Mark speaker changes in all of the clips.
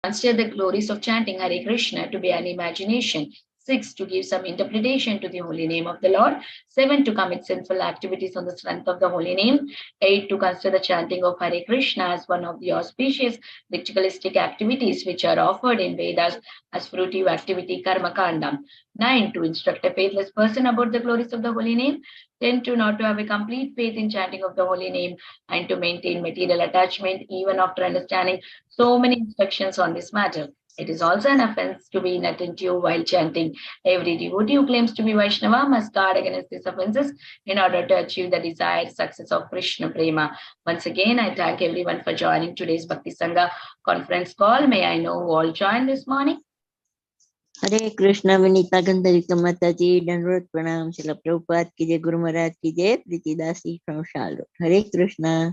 Speaker 1: Consider the glories of chanting Hare Krishna to be an imagination. 6. To give some interpretation to the holy name of the Lord. 7. To commit sinful activities on the strength of the holy name. 8. To consider the chanting of Hare Krishna as one of the auspicious ritualistic activities which are offered in Vedas as fruitive activity karma kanda. 9. To instruct a faithless person about the glories of the holy name. 10. To not to have a complete faith in chanting of the holy name and to maintain material attachment even after understanding so many instructions on this matter. It is also an offense to be inattentive while chanting. Every devotee who claims to be Vaishnava must guard against these offenses in order to achieve the desired success of Krishna Prema. Once again, I thank everyone for joining today's Bhakti Sangha conference call. May I know who all joined this morning?
Speaker 2: हरे कृष्णा विनीता गंधर्विका माता जी दंडवत प्रणाम श्रील प्रभुपाद की जय गुरु महाराज की जय Preetidasi from Charlotte Hare Krishna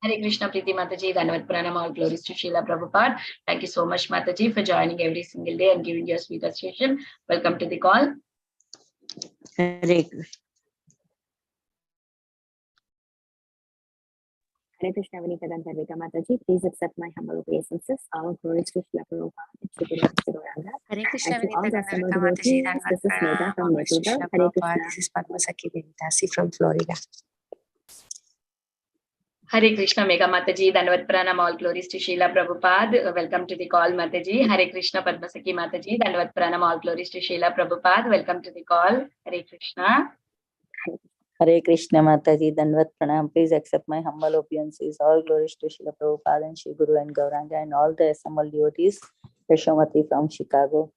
Speaker 1: Hare Krishna Preeti Mataji, Dhanavad Pranam, all glories to Srila Prabhupada. Thank you so much Mataji for joining every single day and giving your sweet association. Welcome to the call.
Speaker 2: Hare Krishna
Speaker 3: Hare Krishna Vinita Gandharvika Mataji, please accept my humble obeisances. All glories to Srila Prabhupada.
Speaker 4: Hare Krishna
Speaker 3: And to all
Speaker 4: Vinita
Speaker 3: the assembled
Speaker 4: Gandharvika Mataji,
Speaker 3: devotees, this is Medha from Nepal. Hare Krishna.
Speaker 4: This is Padma Sakhi Vinitasi from Florida.
Speaker 1: Hare Krishna Mega Mataji, Dhanavad Pranam, all glories to Srila Prabhupada. Welcome to the call Mataji. Hare Krishna Padmasaki Mataji, Dhanavad Pranam, all glories to Srila Prabhupada. Welcome to the call. Hare Krishna.
Speaker 5: Hare Krishna Mataji, Danvat Pranam. Please accept my humble obeisances. All glories to Srila Prabhupada and Shri Guru and Gauranga and all the assembled devotees. Yashomati from Chicago.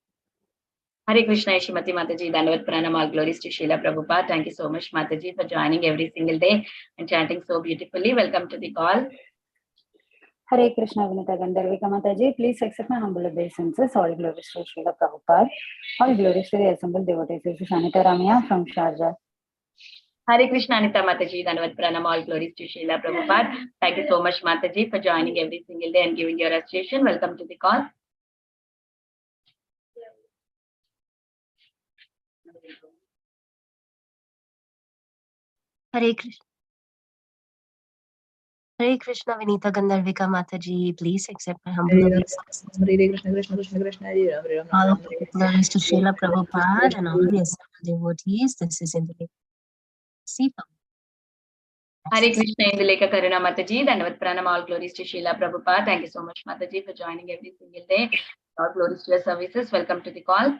Speaker 1: Hare Krishna Shrimati Mataji, Dhanavad Pranam, all glories to Srila Prabhupada. Thank you so much Mataji for joining every single day and chanting so beautifully. Welcome to the call.
Speaker 3: Hare Krishna Vinita Gandharvika Mataji, please accept my humble obeisances. All glories to Srila Prabhupada. All glories to the assembled devotees. This is Anita Ramya from Sharjah.
Speaker 1: Hare Krishna Anita Mataji, Dhanavad Pranam, all glories to Srila Prabhupada. Thank you so much Mataji for joining every single day and giving your association. Welcome to the call.
Speaker 4: Hare Krishna. Hare Krishna Vinita Gandharvika Mataji, please accept my humble obeisances.
Speaker 5: Hare Krishna Krishna Krishna Krishna Hare Hare
Speaker 4: All glories to Srila Prabhupada and all the assembled devotees. This is in the
Speaker 1: Hare Krishna Induleka Karuna Mataji, Dhanavad Pranam, all glories to Srila Prabhupada. Thank you so much Mataji for joining every single day. All glories to your services. Welcome to the call.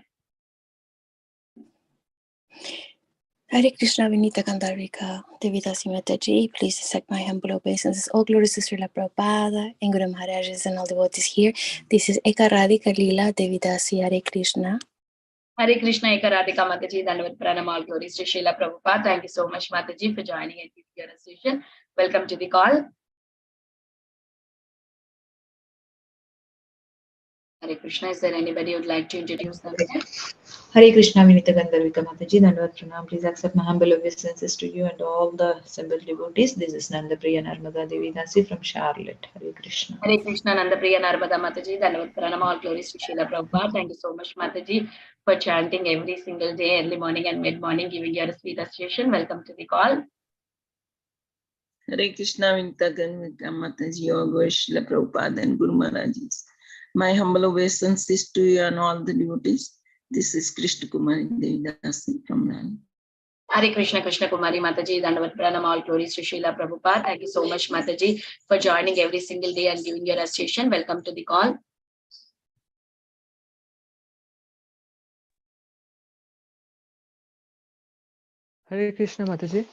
Speaker 6: Hare Krishna Vinita Gandharvika Devidasi Mataji, please accept my humble obeisances. All glories to Srila Prabhupada and Guru Maharajas and all devotees here. This is Eka Radhika Leela Devidasi. Hare Krishna.
Speaker 1: Hare Krishna Eka Radhika Mataji, Dhanavad Pranam, all glories to Srila Prabhupada. Thank you so much Mataji for joining and giving your association. Welcome to the call. Hare Krishna, is there anybody who would like to introduce themselves?
Speaker 5: Hare Krishna Vinita Gandharvika Mataji, Dandavat Pranam. Please accept my humble obeisances to you and all the assembled devotees. This is Nandapriya Narmada Devi Dasi from Charlotte. Hare Krishna.
Speaker 1: Hare Krishna Nandapriya Narmada Mataji, Dhanavad Pranam, all glories to Srila Prabhupada. Thank you so much Mataji for chanting every single day, early morning and mid-morning, giving your sweet association. Welcome to the call.
Speaker 7: Hare Krishna Vinita Gandharvika Mataji, all glories to Srila Prabhupada and Guru Maharajas. My humble obeisances to you and all the devotees. This is Krishna Kumari Devi Dasi from Nani.
Speaker 1: Hare Krishna Krishna Kumari Mataji, Dhanavad Pranam, all glories to Srila Prabhupada. Thank you so much Mataji for joining every single day and giving your association. Welcome to the call.
Speaker 8: Hare Krishna Mataji,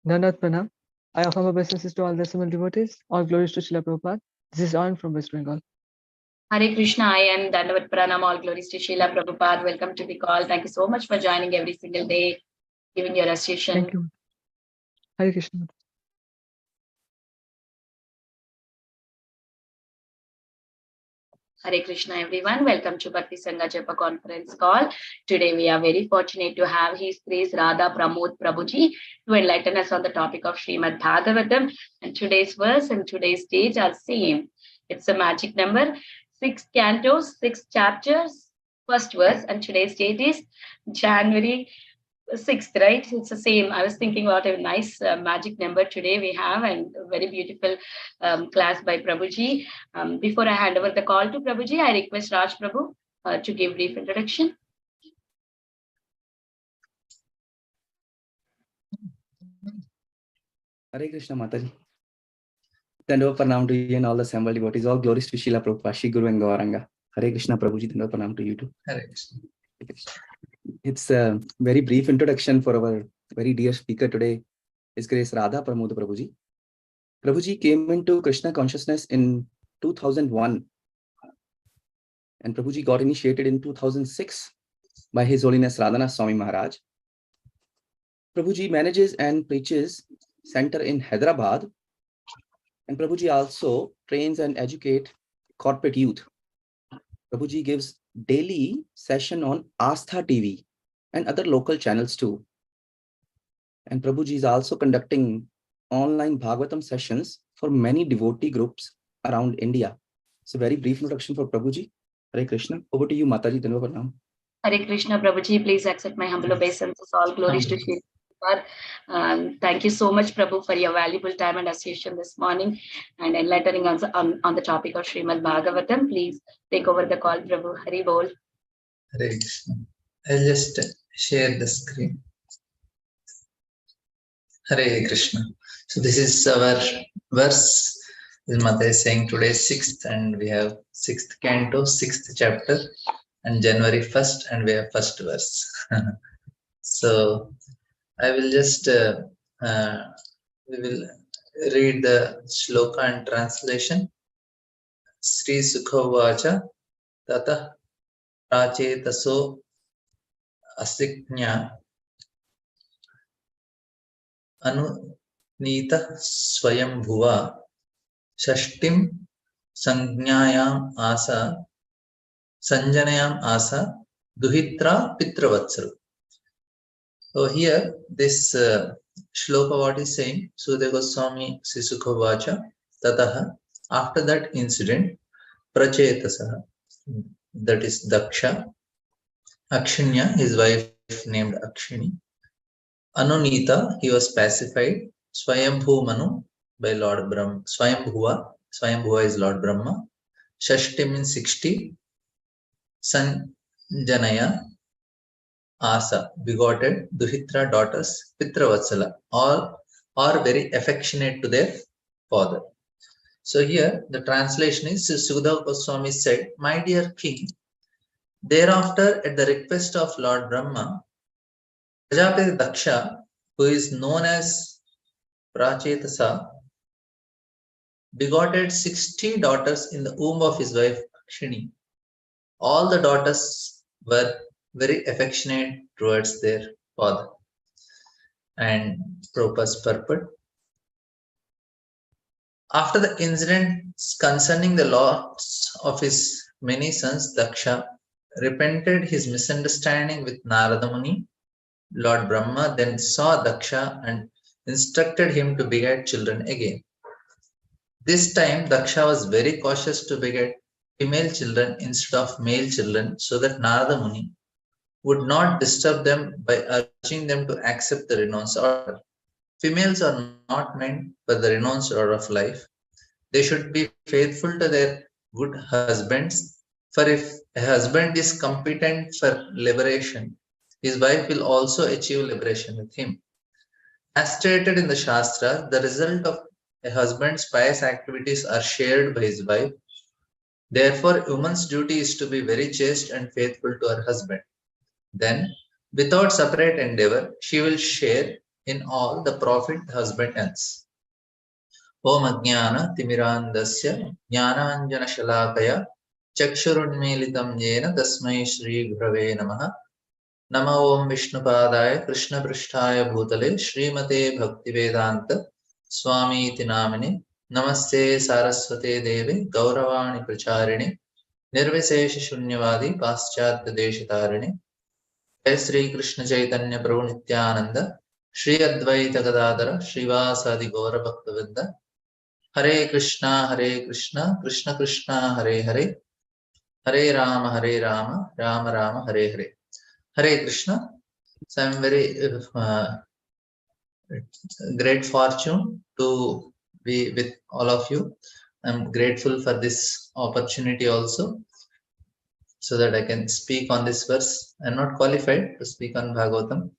Speaker 8: Dhanavad Pranam. I offer my obeisances to all the assembled devotees. All glories to Srila Prabhupada. This is Anand from West Bengal.
Speaker 1: Hare Krishna, I am Dhanavad Pranam, all glories to Srila Prabhupada. Welcome to the call. Thank you so much for joining every single day, giving your association.
Speaker 8: Thank you. Hare Krishna.
Speaker 1: Hare Krishna everyone, welcome to Bhakti Sangha Japa conference call. Today we are very fortunate to have His Grace Radha Pramod Prabhu to enlighten us on the topic of Srimad Bhagavatam, and today's verse and today's date are same. It's a magic number, 6 cantos, 6 chapters, first verse, and today's date is January 6th, right? It's the same. I was thinking what a nice magic number today we have, and a very beautiful class by Prabhuji. Before I hand over the call to Prabhuji, I request Raj Prabhu to give brief introduction.
Speaker 9: Hare Krishna Mataji. Dandava Pranam to you and all the assembled devotees. All glories to Srila Prabhupada, Shri Guru and Gauranga. Hare Krishna Prabhuji. Dandava Pranam to you too.
Speaker 10: Hare Krishna.
Speaker 9: It's a very brief introduction for our very dear speaker today, His Grace Radha Pramod Prabhuji. Prabhuji came into Krishna consciousness in 2001, and Prabhuji got initiated in 2006 by His Holiness Radhanath Swami Maharaj. Prabhuji manages and preaches center in Hyderabad, and Prabhuji also trains and educates corporate youth. Prabhuji gives daily session on Astha TV and other local channels too. And Prabhuji is also conducting online Bhagavatam sessions for many devotee groups around India. So very brief introduction for Prabhuji. Hare Krishna. Over to you, Mataji. Dandava Pranam.
Speaker 1: Hare Krishna, Prabhuji. Please accept my humble obeisances. All glories to Sri Prabhupada. Thank you so much, Prabhu, for your valuable time and association this morning and enlightening us on the topic of Srimad Bhagavatam. Please take over the call, Prabhu. Hari Bol.
Speaker 10: Hare Krishna. I'll just share the screen. Hare Krishna. So this is our verse. This Mata is saying today 6th, and we have 6th canto, 6th chapter, and January 1st, and we have 1st verse. So I will just we will read the shloka and translation. Sri Sukhovacha Tata Prachetaso Asiknya Anunita Swayambhuva Shashtim Sanjnayam Asa Sanjanayam Asa Duhitra Pitravatsaru. So here this shloka what is saying, Sudeva Goswami Sisukhovacha Tataha, after that incident, Prachetasaha, that is Daksha, Akshinya, his wife named Akshini, Anunita, he was pacified, Swayambhu Manu by Lord Brahma, Swayambhuva is Lord Brahma, Shashti means 60, Sanjanaya, Asa, begotten, Duhitra, daughters, Pitravatsala, all are very affectionate to their father. So here the translation is, Sukadeva Goswami said, my dear king, thereafter at the request of Lord Brahma, Prajapati Daksha, who is known as Prachetasa, begotten 60 daughters in the womb of his wife Akshini. All the daughters were very affectionate towards their father. And Prabhupada's purport. After the incidents concerning the loss of his many sons, Daksha repented his misunderstanding with Narada Muni. Lord Brahma then saw Daksha and instructed him to beget children again. This time, Daksha was very cautious to beget female children instead of male children, so that Narada Muni would not disturb them by urging them to accept the renounced order. Females are not meant for the renounced order of life. They should be faithful to their good husbands, for if a husband is competent for liberation, his wife will also achieve liberation with him. As stated in the Shastra, the result of a husband's pious activities are shared by his wife. Therefore, a woman's duty is to be very chaste and faithful to her husband. Then, without separate endeavor, she will share in all the profit the husband earns. Om Ajnana Timirandasya Jnananjana Shalakaya Chakshurunmilitam Jena Tasmai Shri Gurave Namaha Nama Om Vishnupadaya Krishna Prishtaya Bhutale Srimate Bhaktivedanta Swami iti Namine Namaste Saraswate Deve Gauravani Pracharini Nirvisesha Shunyavadi Paschatya Deshatarine Jai Sri Krishna Chaitanya Prabhu Nityananda Shri Advaita Gadadara Srivasadi Gaura Bhaktavinda Hare Krishna, Krishna Krishna, Hare Hare, Hare Rama, Rama Rama, Hare Hare. Hare Krishna. So I'm very great fortune to be with all of you. I'm grateful for this opportunity also, so that I can speak on this verse. I'm not qualified to speak on Bhagavatam,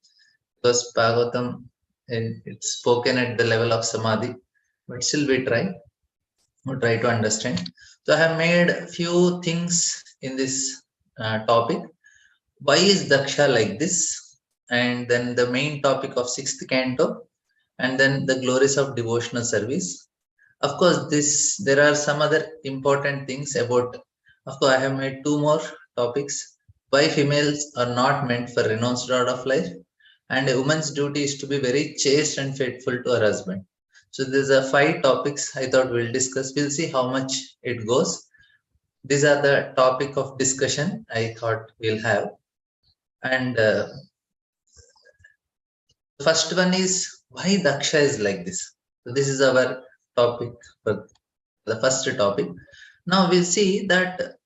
Speaker 10: because Bhagavatam it's spoken at the level of Samadhi, but still we try to understand. So I have made a few things in this topic. Why is Daksha like this? And then the main topic of 6th canto, and then the glories of devotional service. Of course, there are some other important things about. Of course, I have made 2 more topics. Why females are not meant for renounced rod of life, and a woman's duty is to be very chaste and faithful to her husband. So these are 5 topics I thought we'll discuss. We'll see how much it goes. These are the topic of discussion I thought we'll have. And the first one is why Daksha is like this. So this is our topic for the first topic. Now we'll see that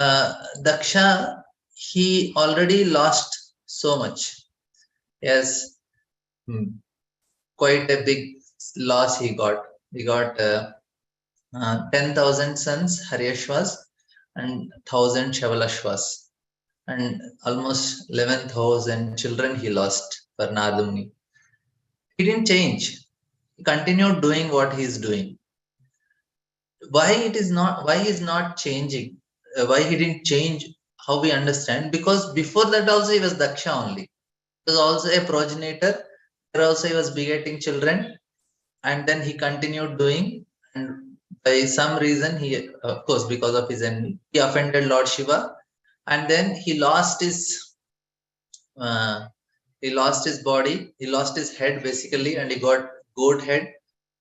Speaker 10: Daksha, he already lost so much. Yes, quite a big loss he got. He got 10,000 sons, Haryashvas, and 1,000 Shavalashvas, and almost 11,000 children he lost for Narada Muni. He didn't change. He continued doing what he is doing. Why he's not changing? Why he didn't change? How we understand? Because before that also he was Daksha only. He was also a progenitor. There also he was begetting children, and then he continued doing. And by some reason, he, of course, because of his envy, he offended Lord Shiva, and then he lost his body, he lost his head basically, and he got goat head.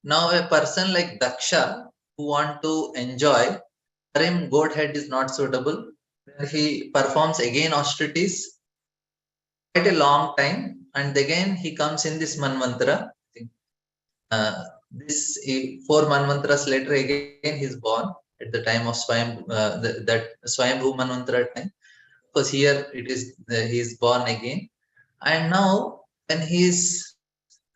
Speaker 10: Now a person like Daksha who want to enjoy, for him goat head is not suitable. Then he performs again austerities quite a long time, and again he comes in this Manvantara. 4 Manvantaras later again he's born at the time of that Swayambhu Manvantara time. Because here it is he is born again, and now he's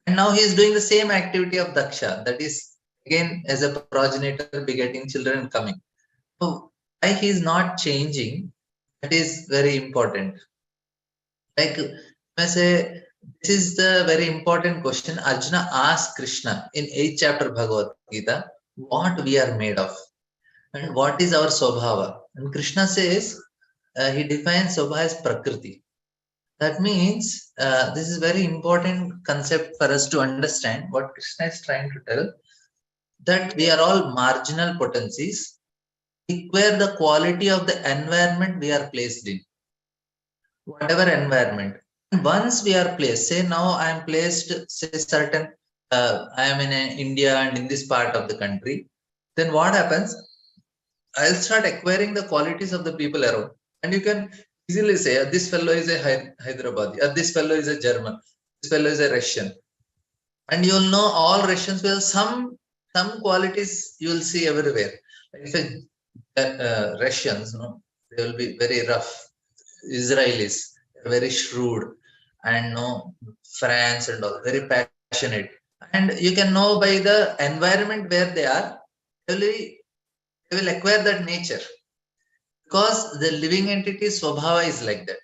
Speaker 10: doing the same activity of Daksha, that is again as a progenitor begetting children coming. So why he is not changing, that is very important. Like I say, this is the very important question Arjuna asked Krishna in 8th chapter Bhagavad Gita, what we are made of and what is our Swabhava. And Krishna says, he defines Swabhava as Prakriti. That means this is very important concept for us to understand what Krishna is trying to tell, that we are all marginal potencies, acquire the quality of the environment we are placed in. Whatever environment. And once we are placed, say now I am placed, say certain, I am in India and in this part of the country, then what happens? I'll start acquiring the qualities of the people around. And you can easily say, this fellow is a Hyderabadi, this fellow is a German, this fellow is a Russian. And you'll know all Russians will, some qualities you will see everywhere. If Russians, they will be very rough. Israelis, very shrewd, and France and all, very passionate. And you can know by the environment where they are, they will acquire that nature. Because the living entity Swabhava is like that.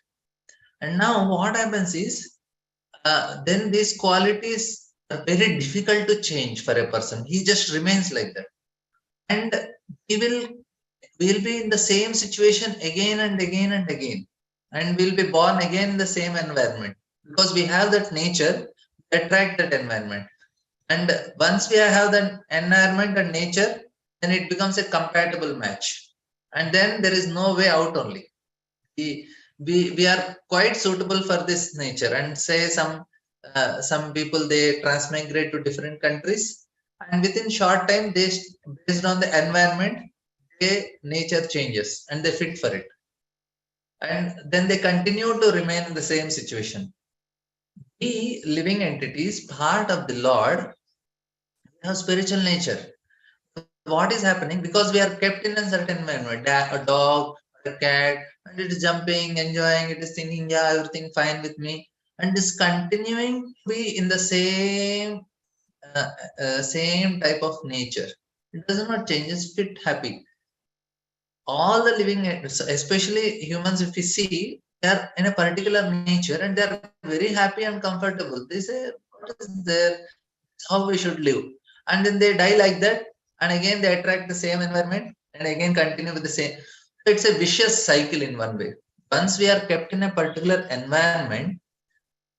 Speaker 10: And now what happens is, then these qualities are very difficult to change for a person. He just remains like that. And we'll be in the same situation again and again and again. And we'll be born again in the same environment. Because we have that nature, we attract that environment. And once we have that environment and nature, then it becomes a compatible match. And then there is no way out only. We are quite suitable for this nature. And say some people, they transmigrate to different countries. And within short time, based on the environment, nature changes and they fit for it. And then they continue to remain in the same situation. We living entities, part of the Lord, have spiritual nature. What is happening? Because we are kept in a certain environment, a dog, a cat, and it is jumping, enjoying, it is thinking, yeah, everything fine with me. and is continuing to be in the same type of nature. It does not change. It's fit, happy. All the living, especially humans, if we see, they are in a particular nature and they are very happy and comfortable. They say, what is there? How we should live. And then they die like that. And again, they attract the same environment and again continue with the same. It's a vicious cycle in one way. Once we are kept in a particular environment,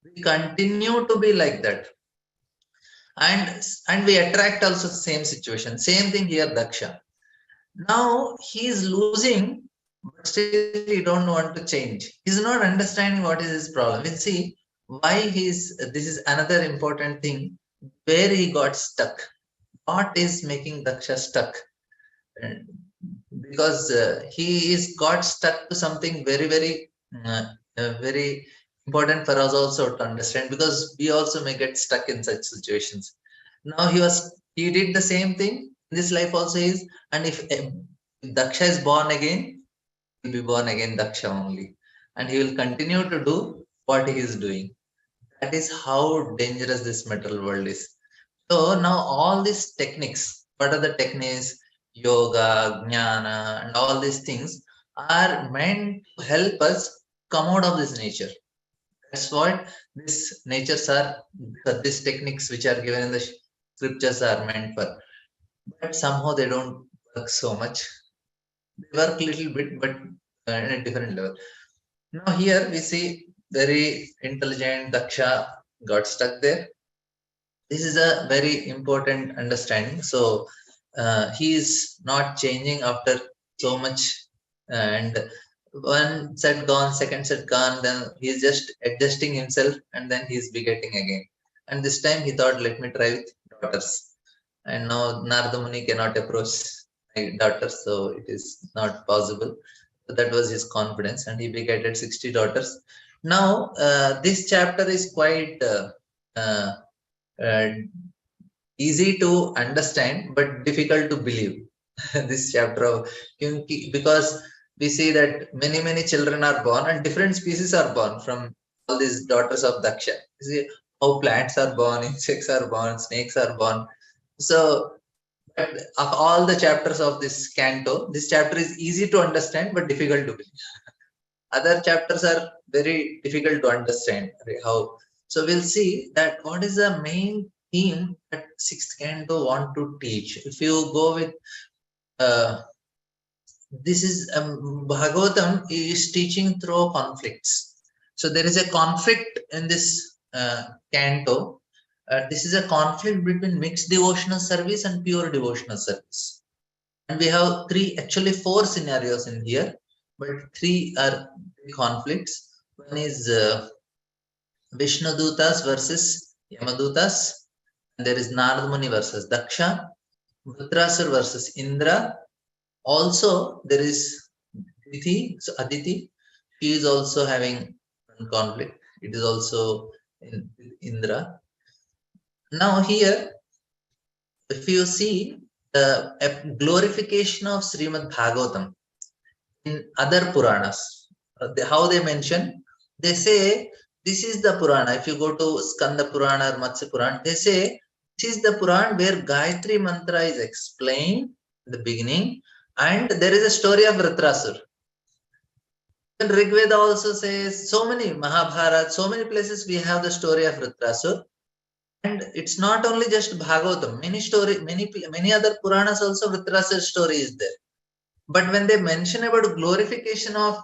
Speaker 10: we continue to be like that. And we attract also the same situation. Same thing here, Daksha. Now he is losing, but still he don't want to change. He's not understanding what is his problem. We'll see why this is another important thing, where he got stuck. What is making Daksha stuck? Because he is got stuck to something very, very, very important for us also to understand, because we also may get stuck in such situations. Now he did the same thing. This life also is, and if Daksha is born again, he will be born again Daksha only, and he will continue to do what he is doing. That is how dangerous this material world is. So now all these techniques, what are the techniques? Yoga, jnana, and all these things are meant to help us come out of this nature. That's what these natures are, these techniques which are given in the scriptures are meant for. But somehow they don't work so much. They work a little bit, but in a different level. Now here we see very intelligent Daksha got stuck there. This is a very important understanding. So he is not changing after so much, and one set gone, second set gone, then he's just adjusting himself, and then he's begetting again. And this time he thought, let me try with daughters. And now Narada Muni cannot approach my daughter, so it is not possible. So that was his confidence, and he begetted 60 daughters. Now this chapter is quite easy to understand but difficult to believe. This chapter of, because we see that many children are born and different species are born from all these daughters of Daksha. You see how plants are born, insects are born, snakes are born. So of all the chapters of this canto, this chapter is easy to understand but difficult to believe. Other chapters are very difficult to understand. How? So we'll see that what is the main theme that sixth canto want to teach. If you go with this is Bhagavatam is teaching through conflicts. So there is a conflict in this canto. This is a conflict between mixed devotional service and pure devotional service. And we have actually four scenarios in here, but three are conflicts. One is Vishnudutas versus Yamadutas. And there is Narada Muni versus Daksha, Vritrasur versus Indra. Also, there is Aditi. So Aditi, she is also having conflict. It is also in Indra. Now here, if you see the glorification of Srimad Bhagavatam in other Puranas, how they mention, they say this is the Purana. If you go to Skanda Purana or Matsya Purana, they say this is the Purana where Gayatri Mantra is explained in the beginning, and there is a story of Vritrasur. And Rig Veda also says, so many Mahabharata, so many places we have the story of Vritrasur. And it's not only just Bhagavatam, many other Puranas also Vritrasur story is there. But when they mention about glorification of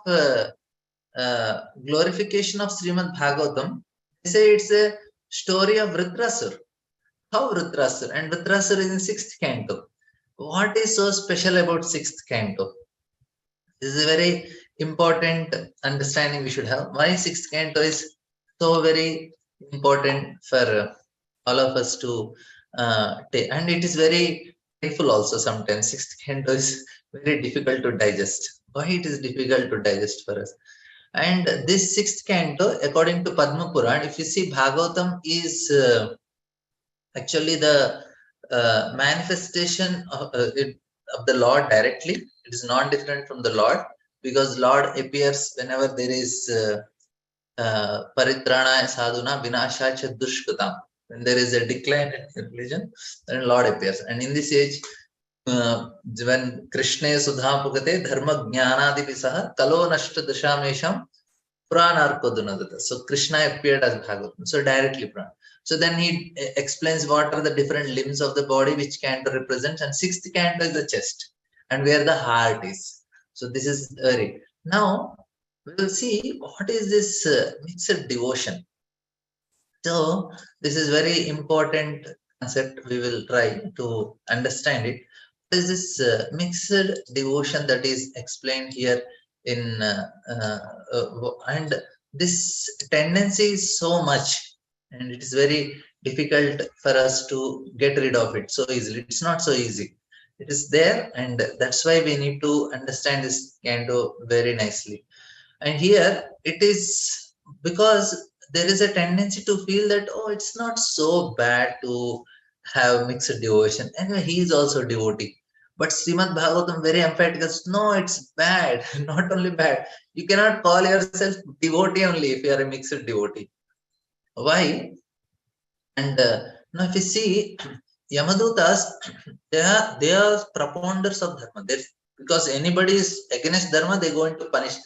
Speaker 10: Srimad Bhagavatam, they say it's a story of Vritrasur. How Vritrasur? And Vritrasur is in 6th canto. What is so special about 6th canto? This is a very important understanding we should have. Why 6th canto is so very important for all of us to take. And it is very painful also sometimes. 6th canto is very difficult to digest. Why it is difficult to digest for us? And this 6th canto, according to Padma Puran, if you see, Bhagavatam is actually the manifestation of the Lord directly. It is not different from the Lord, because Lord appears whenever there is Paritranaya sadhuna vinashacha dushkatam. When there is a decline in religion, then Lord appears. And in this age, when Krishna Sudha Pugate, Dharma Jnanadi Visaha, Kalo Nashta Dashamesham, Pranarkodunadata. So Krishna appeared as Bhagavatam. So directly Pran. So then he explains what are the different limbs of the body which canto represents, and sixth canto is the chest, and where the heart is. So this is very. Now we will see what is this mixed devotion. So this is very important concept. We will try to understand it. What is this mixed devotion that is explained here in and this tendency is so much, and it is very difficult for us to get rid of it so easily. It's not so easy. It is there, and that's why we need to understand this canto very nicely. And here it is because there is a tendency to feel that, oh, it's not so bad to have mixed devotion. Anyway, he is also devotee. But Srimad Bhagavatam very emphatic is, no, it's bad. Not only bad. You cannot call yourself devotee only if you are a mixed devotee. Why? And now if you see, Yamadutas, they are proponents of Dharma. Because anybody is against Dharma, they go into punish them.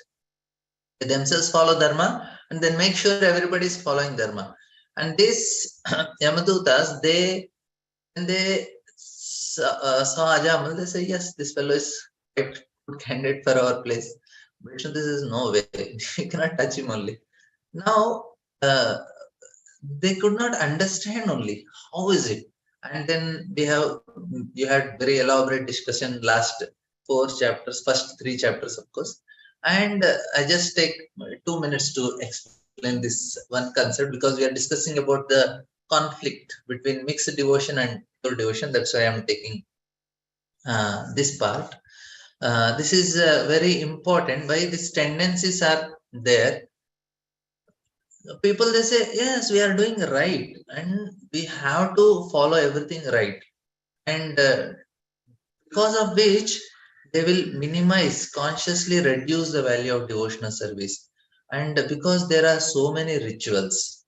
Speaker 10: They themselves follow Dharma and then make sure everybody is following Dharma. And these Yamadutas, when they saw Ajamal, they say, yes, this fellow is quite good candidate for our place. But this is no way. You cannot touch him only. Now, they could not understand only how is it. And then you had very elaborate discussion last 4 chapters, first 3 chapters, of course. And I just take 2 minutes to explain this one concept, because we are discussing about the conflict between mixed devotion and pure devotion. That's why I'm taking this part. This is very important. Why these tendencies are there? People, they say, yes, we are doing right, and we have to follow everything right. And because of which, they will minimize, consciously reduce the value of devotional service. And because there are so many rituals,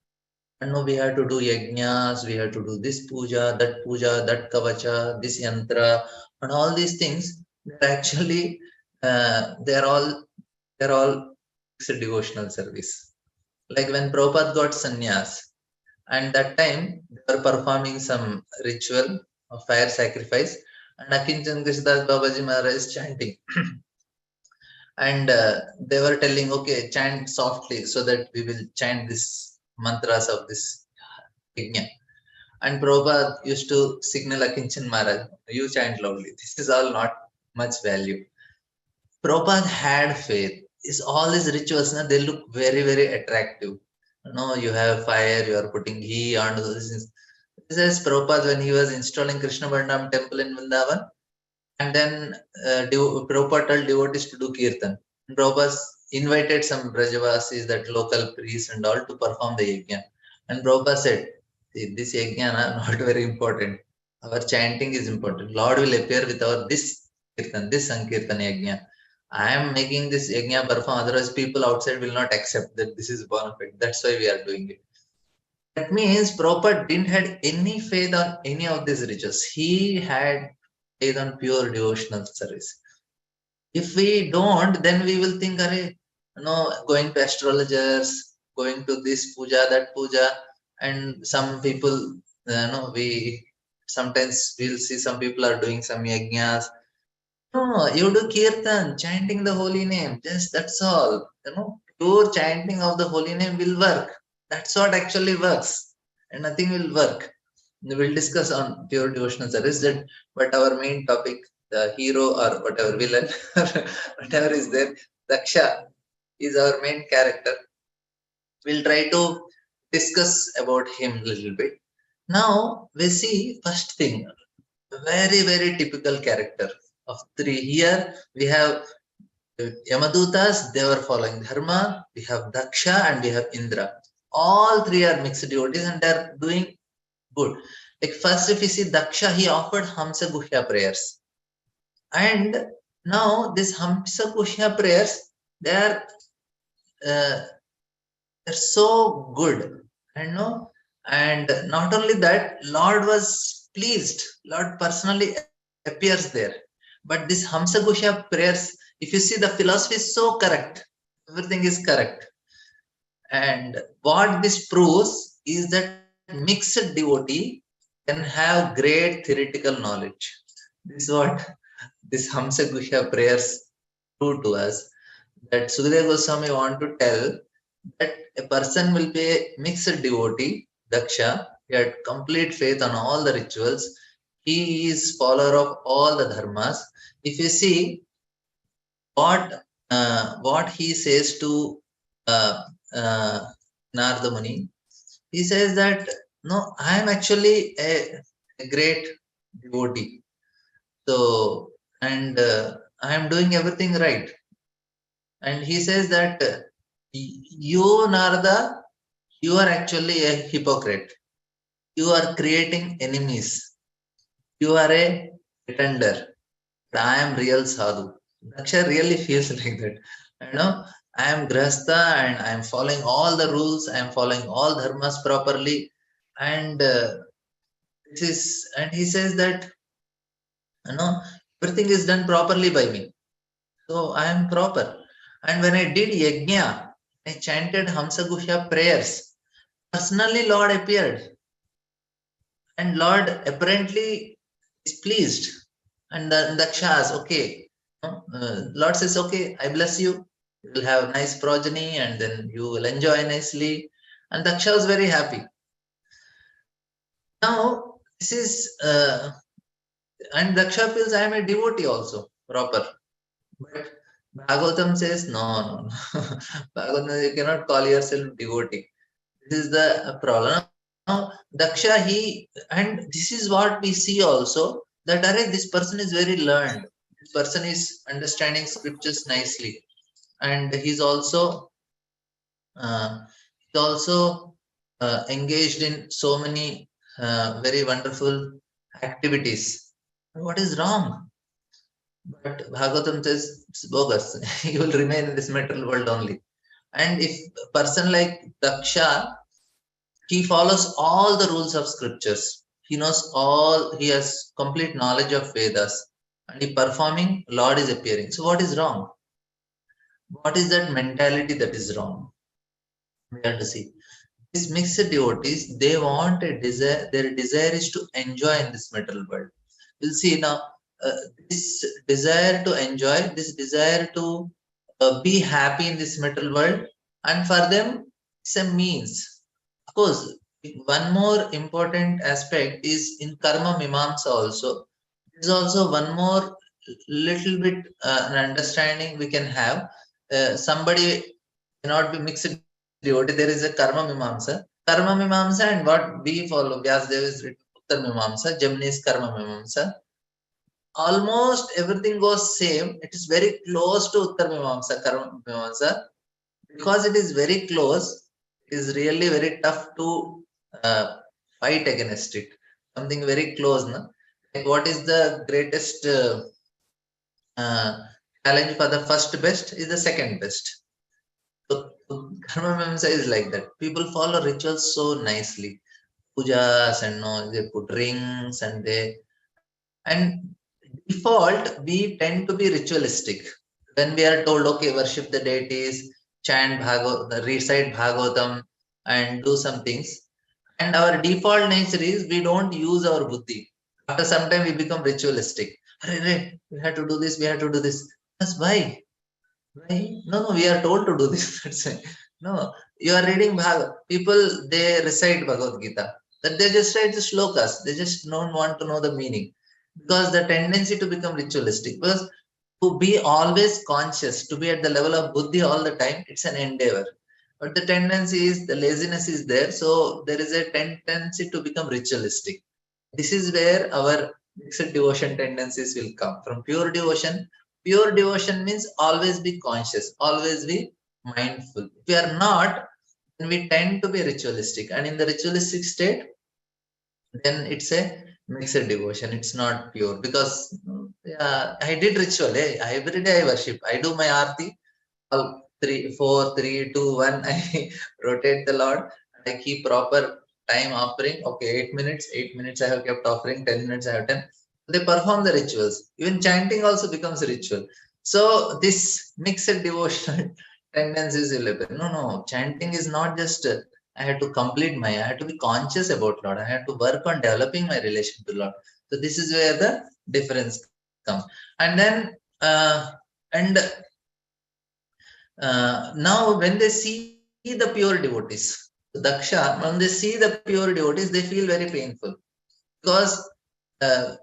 Speaker 10: and we have to do yajnas, we have to do this puja, that kavacha, this yantra, and all these things, they're actually they're all mixed devotional service. Like when Prabhupada got sannyas, and that time they were performing some ritual of fire sacrifice, and Akinchan Krishnadas Babaji Maharaj is chanting. And they were telling, okay, chant softly so that we will chant this mantras of this yajna. And Prabhupada used to signal Akinchan Maharaj, you chant loudly. This is all not much value. Prabhupada had faith. Is all these rituals, they look very, very attractive. You have fire, you are putting ghee on those things. This is Prabhupada when he was installing Krishna Bandam temple in Vrindavan. And then Prabhupada told devotees to do kirtan. And Prabhupada invited some Brajavasis, that local priests and all, to perform the yajna. And Prabhupada said, this yajna not very important. Our chanting is important. Lord will appear with our this kirtan, this Sankirtan yajna. I am making this yajna perform, otherwise people outside will not accept that this is bona fide. That's why we are doing it. That means Prabhupada didn't have any faith on any of these rituals. He had faith on pure devotional service. If we don't, then we will think, going to astrologers, going to this puja, that puja, and some people, we sometimes we'll see some people are doing some yajnas. No, you do kirtan, chanting the holy name. Just that's all. Pure chanting of the holy name will work. That's what actually works, and nothing will work. We will discuss on pure devotional service, but our main topic, the hero or whatever villain, whatever is there, Daksha is our main character. We'll try to discuss about him a little bit. Now we see first thing, very, very typical character of 3. Here we have Yamadutas, they were following Dharma, we have Daksha, and we have Indra. All 3 are mixed devotees and they are doing good. Like first, if you see Daksha, he offered Hamsa Guhya prayers. And now this Hamsa Guhya prayers, they are they're so good, and not only that, Lord was pleased. Lord personally appears there. But this Hamsagusha prayers, if you see, the philosophy is so correct. Everything is correct. And what this proves is that mixed devotee can have great theoretical knowledge. This is what this Hamsagusha prayers prove to us. That Sukadeva Goswami want to tell that a person will be a mixed devotee, Daksha. He had complete faith on all the rituals. He is follower of all the dharmas. If you see what he says to Narada Muni, he says that no, I am actually a great devotee. So, and I am doing everything right. And he says that you, Narada, you are actually a hypocrite. You are creating enemies. You are a pretender. But I am real sadhu. Daksha really feels like that. I am grahastha and I am following all the rules. I am following all dharmas properly. And this is, and he says that everything is done properly by me. So I am proper. And when I did yajna, I chanted Hamsagusha prayers. Personally, Lord appeared. And Lord apparently is pleased. And the Daksha asks, okay. Lord says, okay, I bless you. You will have nice progeny and then you will enjoy nicely. And Daksha was very happy. Now, this is, and Daksha feels I am a devotee also, proper. But Bhagavatam says, no. Bhagavatam, you cannot call yourself devotee. This is the problem. Now, Daksha, and this is what we see also, that this person is very learned. This person is understanding scriptures nicely. And he's also engaged in so many very wonderful activities. What is wrong? But Bhagavatam says it's bogus. You will remain in this material world only. And if a person like Daksha, he follows all the rules of scriptures. He knows all, he has complete knowledge of Vedas. And he performing, Lord is appearing. So what is wrong? What is that mentality that is wrong? We have to see. These mixed devotees, they want a desire, their desire is to enjoy in this material world. We'll see now, this desire to enjoy, this desire to be happy in this material world, and for them, it's a means. Of course, one more important aspect is in karma mimamsa also. There is also one more little bit an understanding we can have. Somebody cannot be mixed devotee. There is a karma mimamsa. Karma mimamsa and what we follow. Vyasdeva is written Uttar mimamsa. Gemini is karma mimamsa. Almost everything goes same. It is very close to Uttar mimamsa, karma mimamsa. Because it is very close, it is really very tough to fight against it. Something very close. No? Like what is the greatest challenge for the first best is the second best. So karma mimamsa is like that. People follow rituals so nicely. Pujas and they put rings and default we tend to be ritualistic. When we are told, okay, worship the deities, chant Bhagavatam, recite Bhagavatam, and do some things. And our default nature is we don't use our buddhi. After some time, we become ritualistic. We have to do this, we have to do this. That's why. Why? No, we are told to do this. That's why. No, you are reading Bhagavad. People, they recite Bhagavad Gita. That they just write the shlokas. They just don't want to know the meaning. Because the tendency to become ritualistic. Because to be always conscious, to be at the level of buddhi all the time, it's an endeavor. But the tendency is, the laziness is there. So there is a tendency to become ritualistic. This is where our mixed devotion tendencies will come. From pure devotion means always be conscious, always be mindful. If we are not, then we tend to be ritualistic. And in the ritualistic state, then it's a mixed devotion. It's not pure. Because I did ritual. Every day I worship. I do my aarti. 3, 4, 3, 2, 1. I rotate the Lord. I keep proper time offering. Okay, 8 minutes. 8 minutes I have kept offering. 10 minutes I have 10. They perform the rituals. Even chanting also becomes a ritual. So this mixed devotional tendencies will appear. No. Chanting is not just I had to complete I had to be conscious about Lord. I had to work on developing my relation to Lord. So this is where the difference comes. And then now when they see the pure devotees, Daksha, when they see the pure devotees, they feel very painful because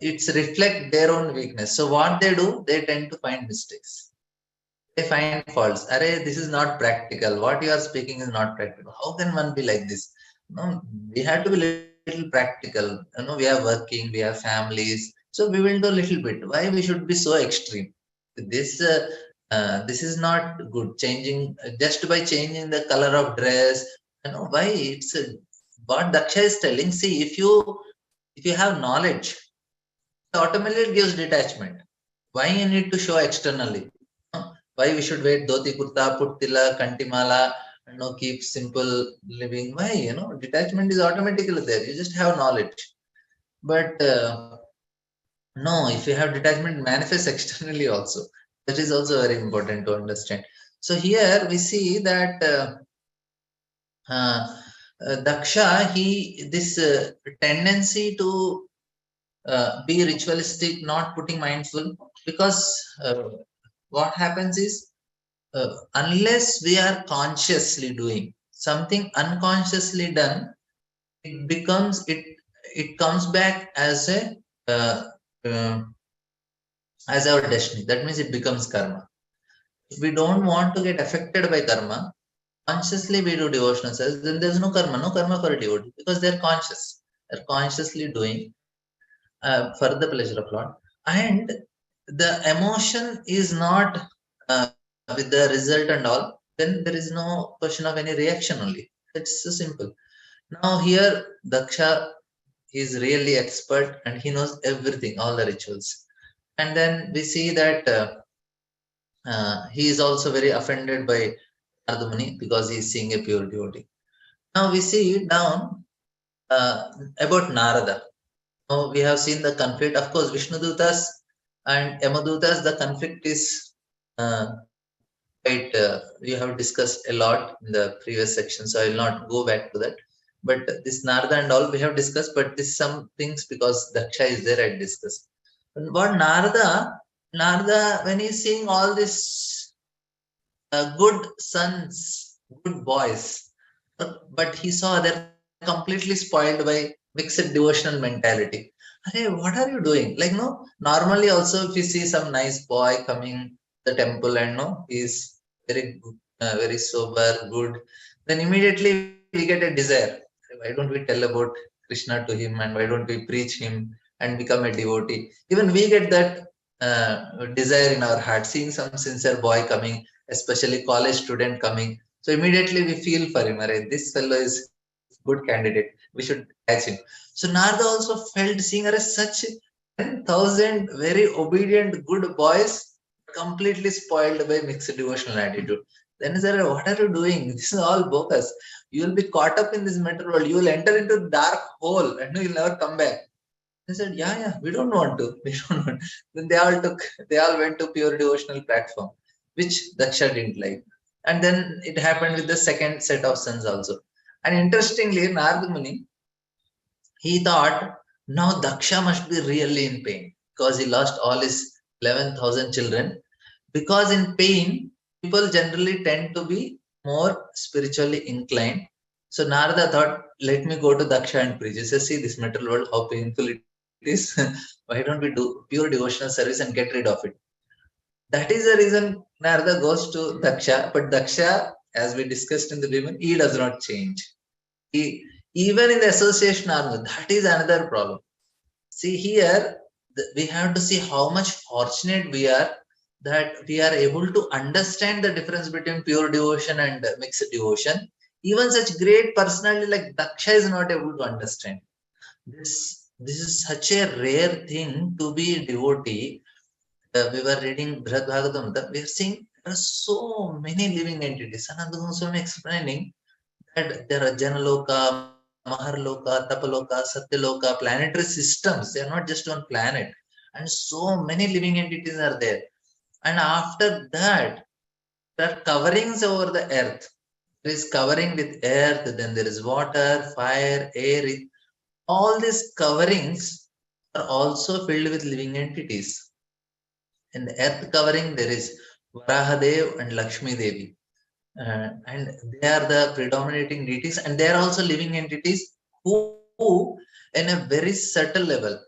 Speaker 10: it's reflect their own weakness. So what they do, they tend to find mistakes. They find faults. Array, this is not practical. What you are speaking is not practical. How can one be like this? No, we have to be little practical. We are working, we have families. So we will do a little bit. Why we should be so extreme? This is not good. Changing just by changing the color of dress. Why it's what Daksha is telling. See, if you have knowledge, automatically it gives detachment. Why you need to show externally? Why we should wear dhoti kurta, put tilak, kantimala, keep simple living? Why? Detachment is automatically there. You just have knowledge. But no, if you have detachment, manifests externally also. That is also very important to understand. So here we see that Daksha, this tendency to be ritualistic, not putting mindful, because what happens is unless we are consciously doing something, unconsciously done, it comes back as a as our destiny. That means it becomes karma. If we don't want to get affected by karma, consciously we do devotional service, then there's no karma for a devotee, because they're conscious. They're consciously doing for the pleasure of Lord. And the emotion is not with the result and all, then there is no question of any reaction only. It's so simple. Now here Daksha is really expert and he knows everything, all the rituals. And then we see that he is also very offended by Narada Muni because he is seeing a pure devotee. Now we see down about Narada. Now we have seen the conflict. Of course, Vishnudutas and Yamadutas, the conflict is quite, we have discussed a lot in the previous section, so I will not go back to that. But this Narada and all we have discussed, but this some things because Daksha is there, I discussed. But Narada, when he's seeing all these good sons, good boys, but he saw they're completely spoiled by mixed devotional mentality. Hey, what are you doing? Like, no, normally also if you see some nice boy coming to the temple and no, he's very good, very sober, good, then immediately we get a desire. Why don't we tell about Krishna to him and why don't we preach him and become a devotee? Even we get that desire in our heart, seeing some sincere boy coming, especially college student coming. So immediately we feel for him, right? This fellow is good candidate. We should catch him. So Narada also felt seeing such 10,000 very obedient good boys completely spoiled by mixed devotional attitude. Then he said, what are you doing? This is all bogus. You will be caught up in this material world. You will enter into a dark hole and you will never come back. They said, yeah, we don't want to. We don't want. Then they all went to pure devotional platform, which Daksha didn't like. And then it happened with the second set of sons also. And interestingly, Narada Muni, he thought, now Daksha must be really in pain because he lost all his 11,000 children. Because in pain, people generally tend to be more spiritually inclined. So Narada thought, let me go to Daksha and preach. He says, see this material world, how painful it is. Why don't we do pure devotional service and get rid of it? That is the reason Narada goes to Daksha. But Daksha, as we discussed in the beginning, he does not change. Even in the association army, that is another problem. See here, we have to see how much fortunate we are that we are able to understand the difference between pure devotion and mixed devotion. Even such great personality like Daksha is not able to understand. This is such a rare thing to be a devotee. We were reading Srimad Bhagavatam, we are seeing there are so many living entities. Ananda Goswami explaining that there are Janaloka, Maharloka, Tapaloka, Satyaloka, planetary systems. They are not just one planet. And so many living entities are there. And after that, there are coverings over the earth. There is covering with earth, then there is water, fire, air. All these coverings are also filled with living entities. In the earth covering, there is Varahadev and Lakshmi Devi. And they are the predominating deities, and they are also living entities who in a very subtle level,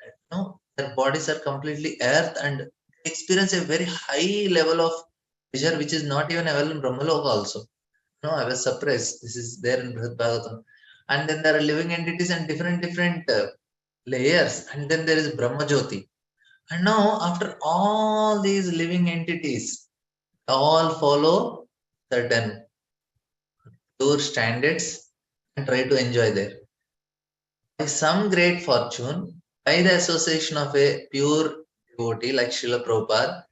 Speaker 10: their bodies are completely earth and experience a very high level of pleasure, which is not even available in Brahmaloka also. I was surprised. This is there in Srimad Bhagavatam. And then there are living entities and different layers, and then there is Brahma Jyoti. And now, after all these living entities, all follow certain pure standards and try to enjoy there. By some great fortune, by the association of a pure devotee like Srila Prabhupada,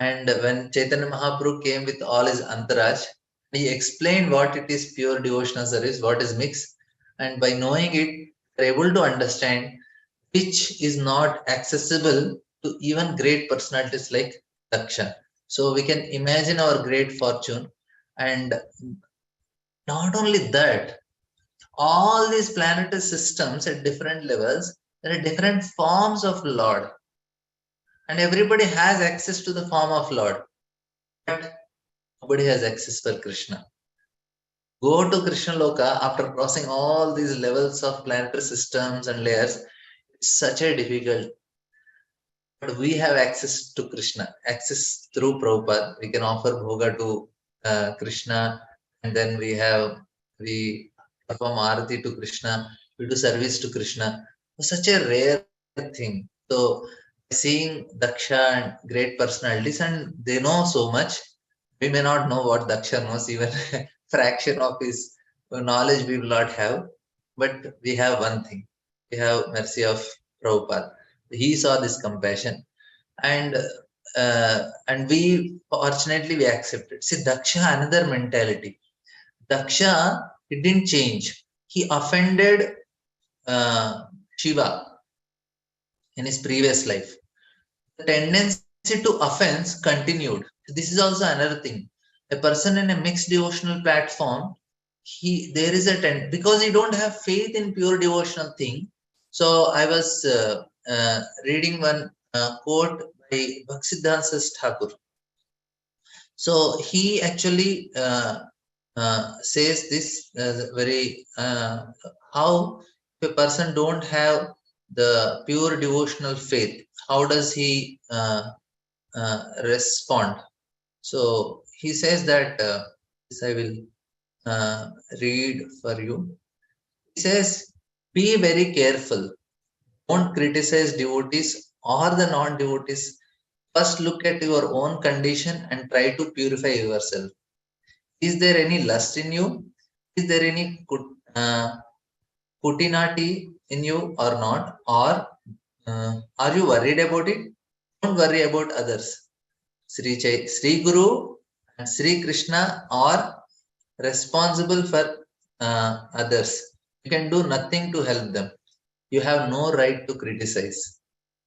Speaker 10: and when Chaitanya Mahaprabhu came with all his entourage, he explained what it is pure devotional service, what is mixed, and by knowing it, they're able to understand which is not accessible to even great personalities like Daksha. So we can imagine our great fortune. And not only that, all these planetary systems at different levels, there are different forms of Lord. And everybody has access to the form of Lord. But nobody has access for Krishna. Go to Krishna Loka after crossing all these levels of planetary systems and layers. It's such a difficult. But we have access to Krishna, access through Prabhupada. We can offer bhoga to Krishna, and then we perform arati to Krishna, we do service to Krishna. It's such a rare thing. So seeing Daksha and great personalities, and they know so much. We may not know what Daksha knows, even a fraction of his knowledge we will not have. But we have one thing. We have mercy of Prabhupada. He saw this compassion, and we fortunately we accepted. See, Daksha, another mentality. Daksha, he didn't change. He offended Shiva in his previous life. The tendency to offense continued. This is also another thing. A person in a mixed devotional platform, there is a because you don't have faith in pure devotional thing. So I was reading one quote by Bhaktisiddhanta Thakur. So he actually says this very how if a person don't have the pure devotional faith, how does he respond? So he says that this I will read for you. He says, be very careful. Don't criticize devotees or the non-devotees. First look at your own condition and try to purify yourself. Is there any lust in you? Is there any kutinati in you or not? Or are you worried about it? Don't worry about others. Sri Guru and Sri Krishna are responsible for others. You can do nothing to help them. You have no right to criticize.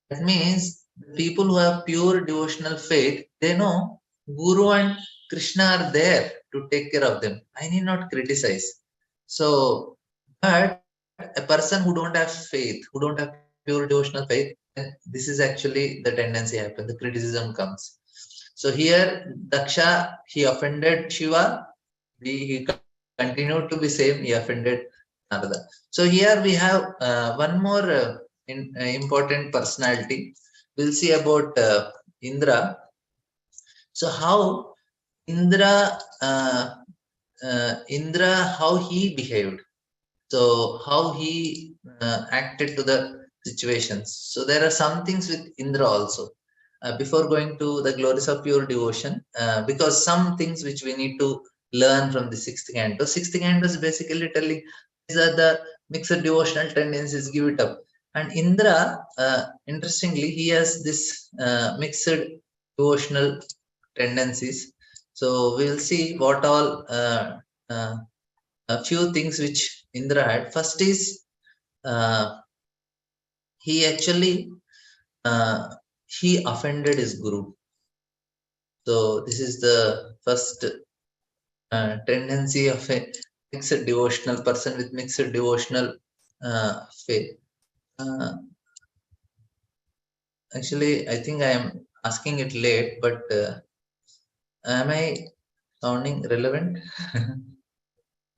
Speaker 10: That means people who have pure devotional faith, they know Guru and Krishna are there to take care of them. I need not criticize. So, but a person who don't have faith, who don't have pure devotional faith, this is actually the tendency happens. The criticism comes. So here, Daksha, he offended Shiva. He continued to be same. He offended Narada. So here we have one more important personality. We'll see about Indra. So how Indra, how he behaved. So how he acted to the situations. So there are some things with Indra also. Before going to the glories of pure devotion, because some things which we need to learn from the sixth canto. Sixth canto is basically telling these are the mixed devotional tendencies, give it up. And Indra, interestingly, he has this mixed devotional tendencies. So we'll see what all a few things which Indra had. First is he actually he offended his guru. So this is the first tendency of a mixed devotional person with mixed devotional faith. Actually, I think I am asking it late, but am I sounding relevant?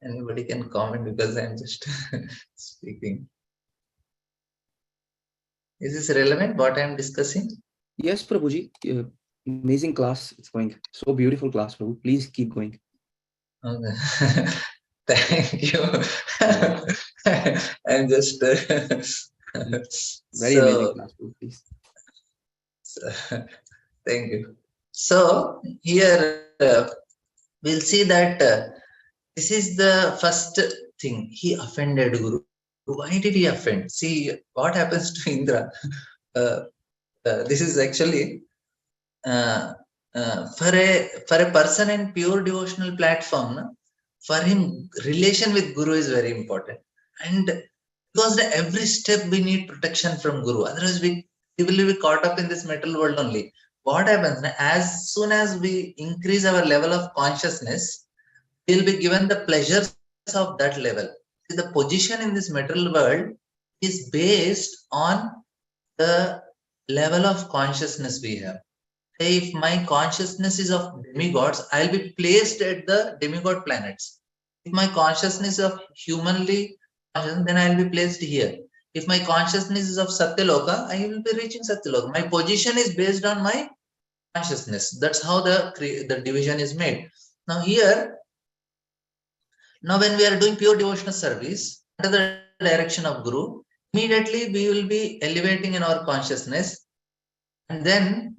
Speaker 10: Anybody can comment because I'm just speaking. Is this relevant what I am discussing?
Speaker 9: Yes, Prabhuji. Amazing class. It's going. So beautiful class, Prabhu. Please keep going.
Speaker 10: Okay. Thank you. I'm just
Speaker 9: Very amazing class, Prabhu. Please.
Speaker 10: Thank you. So here we'll see that this is the first thing. He offended Guru. Why did he offend? See what happens to Indra. This is actually for a person in pure devotional platform. For him, relation with Guru is very important, and because every step we need protection from Guru. Otherwise, we will be caught up in this material world only. What happens as soon as we increase our level of consciousness, we will be given the pleasures of that level. See, the position in this material world is based on the level of consciousness we have. Say if my consciousness is of demigods, I'll be placed at the demigod planets. If my consciousness is of humanly conscious, then I'll be placed here. If my consciousness is of Satyaloka, I will be reaching Satyaloka. My position is based on my consciousness. That's how the division is made. Now here, now when we are doing pure devotional service under the direction of Guru, immediately we will be elevating in our consciousness, and then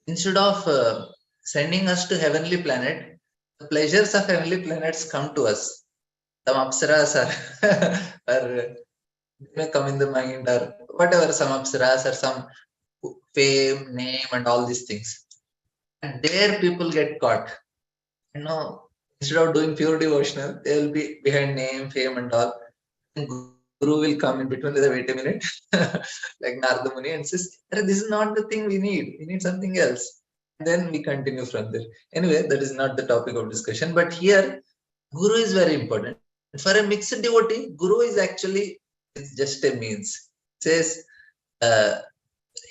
Speaker 10: instead of sending us to heavenly planet, the pleasures of heavenly planets come to us. Some apsaras or may come in the mind, or whatever, some apsaras or some fame, name, and all these things. And there people get caught. You know, instead of doing pure devotional, they will be behind name, fame, and all. And Guru will come in between. Wait a minute, like Narada Muni, and says, "This is not the thing we need. We need something else." And then we continue from there. Anyway, that is not the topic of discussion. But here, Guru is very important. For a mixed devotee, Guru is actually just a means.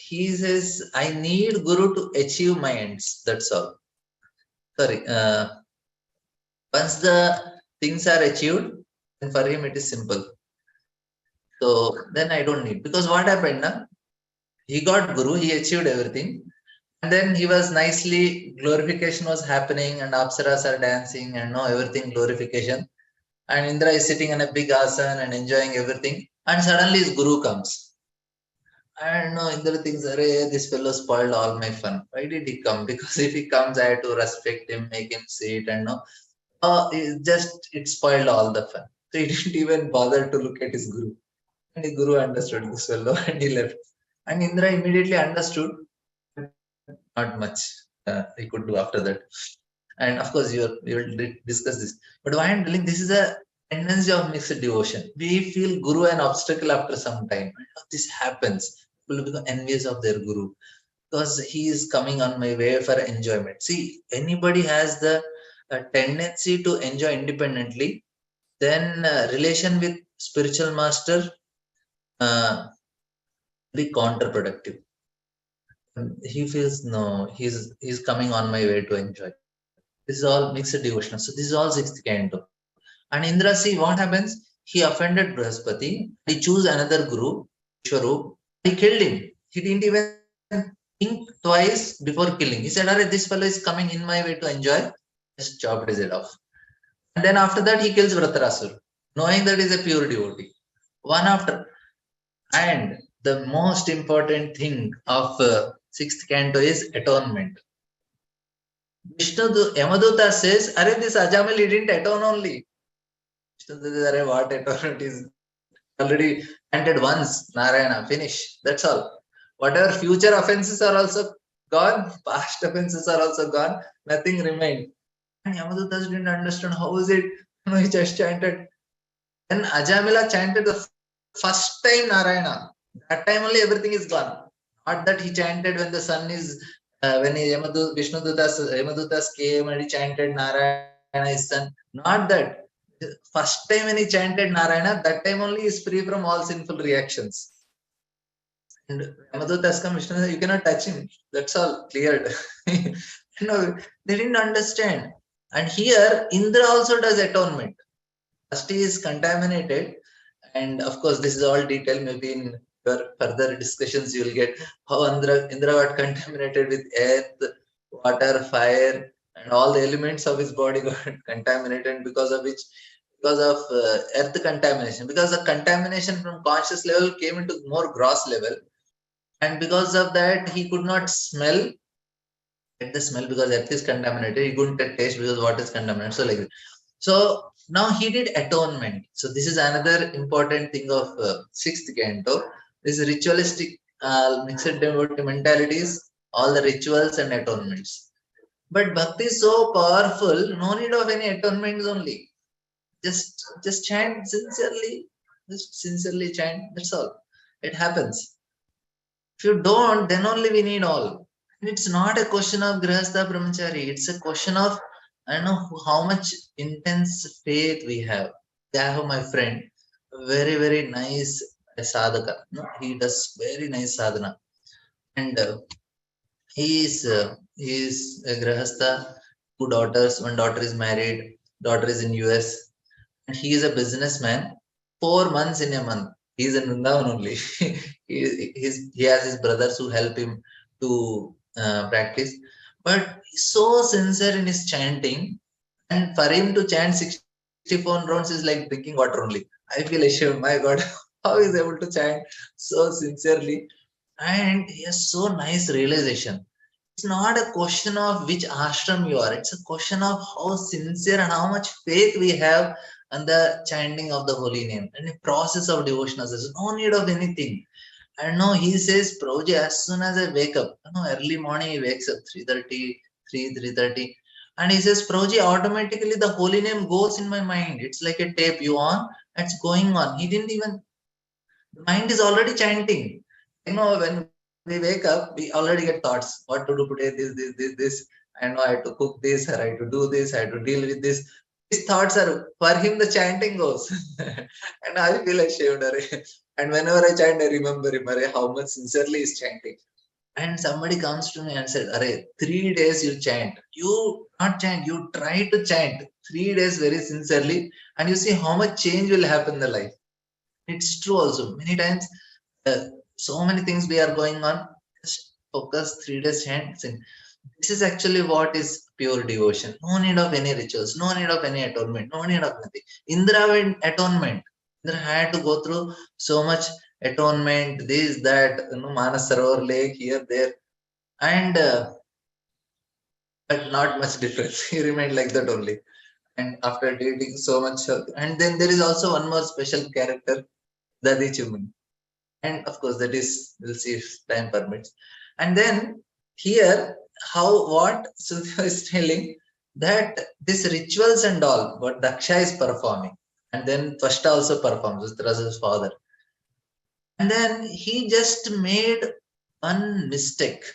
Speaker 10: He says, I need Guru to achieve my ends. That's all. Sorry. Once the things are achieved, then for him it is simple. So then I don't need. Because what happened now? He got Guru, he achieved everything. And then he was nicely, glorification was happening, and Apsaras are dancing, and everything glorification. And Indra is sitting in a big asana and enjoying everything. And suddenly his Guru comes. And Indra thinks, this fellow spoiled all my fun. Why did he come? Because if he comes, I have to respect him, make him sit, and it spoiled all the fun. So he didn't even bother to look at his Guru. And his Guru understood this fellow and he left. And Indra immediately understood. Not much he could do after that. And of course, we will discuss this. But why I'm telling, this is a tendency of mixed devotion. We feel Guru an obstacle after some time. This happens. People become envious of their Guru because he is coming on my way for enjoyment. See, anybody has the tendency to enjoy independently, then relation with spiritual master be counterproductive. He feels no, he's coming on my way to enjoy. This is all mixed devotional. So this is all sixth canto. And Indra, see what happens? He offended Brahaspati. He chose another guru, Vishwarup. He killed him. He didn't even think twice before killing. He said, this fellow is coming in my way to enjoy. Just chopped his head off. And then after that, he kills Vratarasur, knowing that he is a pure devotee. One after. And the most important thing of sixth canto is atonement. Yamaduta says, this Ajamil, he didn't atone only. Vishnu says, what atonement is already ended once, Narayana, finish. That's all. Whatever future offenses are also gone, past offenses are also gone, nothing remained. And Yamadutas didn't understand how is it. He just chanted. Then Ajamila chanted the first time Narayana. That time only everything is gone. Not that he chanted when the sun is, when Yamadutas came and he chanted Narayana is sun. Not that. First time when he chanted Narayana, that time only is free from all sinful reactions. And Yamadutas come, Vishnu said, you cannot touch him. That's all cleared. No, they didn't understand. And here, Indra also does atonement. First he is contaminated, and of course this is all detail. Maybe in your further discussions you will get how Indra got contaminated with earth, water, fire, and all the elements of his body got contaminated, because of earth contamination, because the contamination from conscious level came into more gross level, and because of that he could not get the smell because earth is contaminated. He couldn't taste because water is contaminated. So like that. So now he did atonement. So this is another important thing of sixth canto. This ritualistic mixed devotee mentalities, all the rituals and atonements. But bhakti is so powerful, no need of any atonements only. Just chant sincerely. Just sincerely chant. That's all. It happens. If you don't, then only we need all. And it's not a question of grihastha brahmachari. It's a question of, I don't know how much intense faith we have. I have my friend, very, very nice sadhaka. No, he does very nice sadhana. And he is a grihastha, 2 daughters, 1 daughter is married, daughter is in US. And he is a businessman. 4 months in a month. He is in Vrindavan only. he has his brothers who help him to practice. But he's so sincere in his chanting. And for him to chant 64 rounds is like drinking water only. I feel ashamed. My God, how is he able to chant so sincerely? And he has so nice realization. It's not a question of which ashram you are. It's a question of how sincere and how much faith we have on the chanting of the holy name and the process of devotional. There's no need of anything. And no, he says, Prabhuji, as soon as I wake up, early morning he wakes up 3:30, 3:30. And he says, Prabhuji, automatically the holy name goes in my mind. It's like a tape you on, it's going on. He didn't even, the mind is already chanting. When we wake up, we already get thoughts, what to do today, this. I know I have to cook this, or I have to do this, I have to deal with this. These thoughts are, for him, the chanting goes. And I feel ashamed. And whenever I chant, I remember him, how much sincerely he's chanting. And somebody comes to me and said, 3 days you chant. You not chant, you try to chant 3 days very sincerely, and you see how much change will happen in the life. It's true also. Many times, so many things we are going on. Just focus 3 days chant. This is actually what is pure devotion. No need of any rituals, no need of any atonement, no need of nothing. Indra went atonement. Indra had to go through so much atonement, this, that, Manas Sarovar lake, here, there. And but not much difference. He remained like that only. And after dating so much, and then there is also one more special character, Dadi Chuman. And of course, that is, we'll see if time permits. And then here, what Sudhya is telling, that these rituals and all, what Daksha is performing, and then Tvashta also performs, Uttara's father. And then he just made one mistake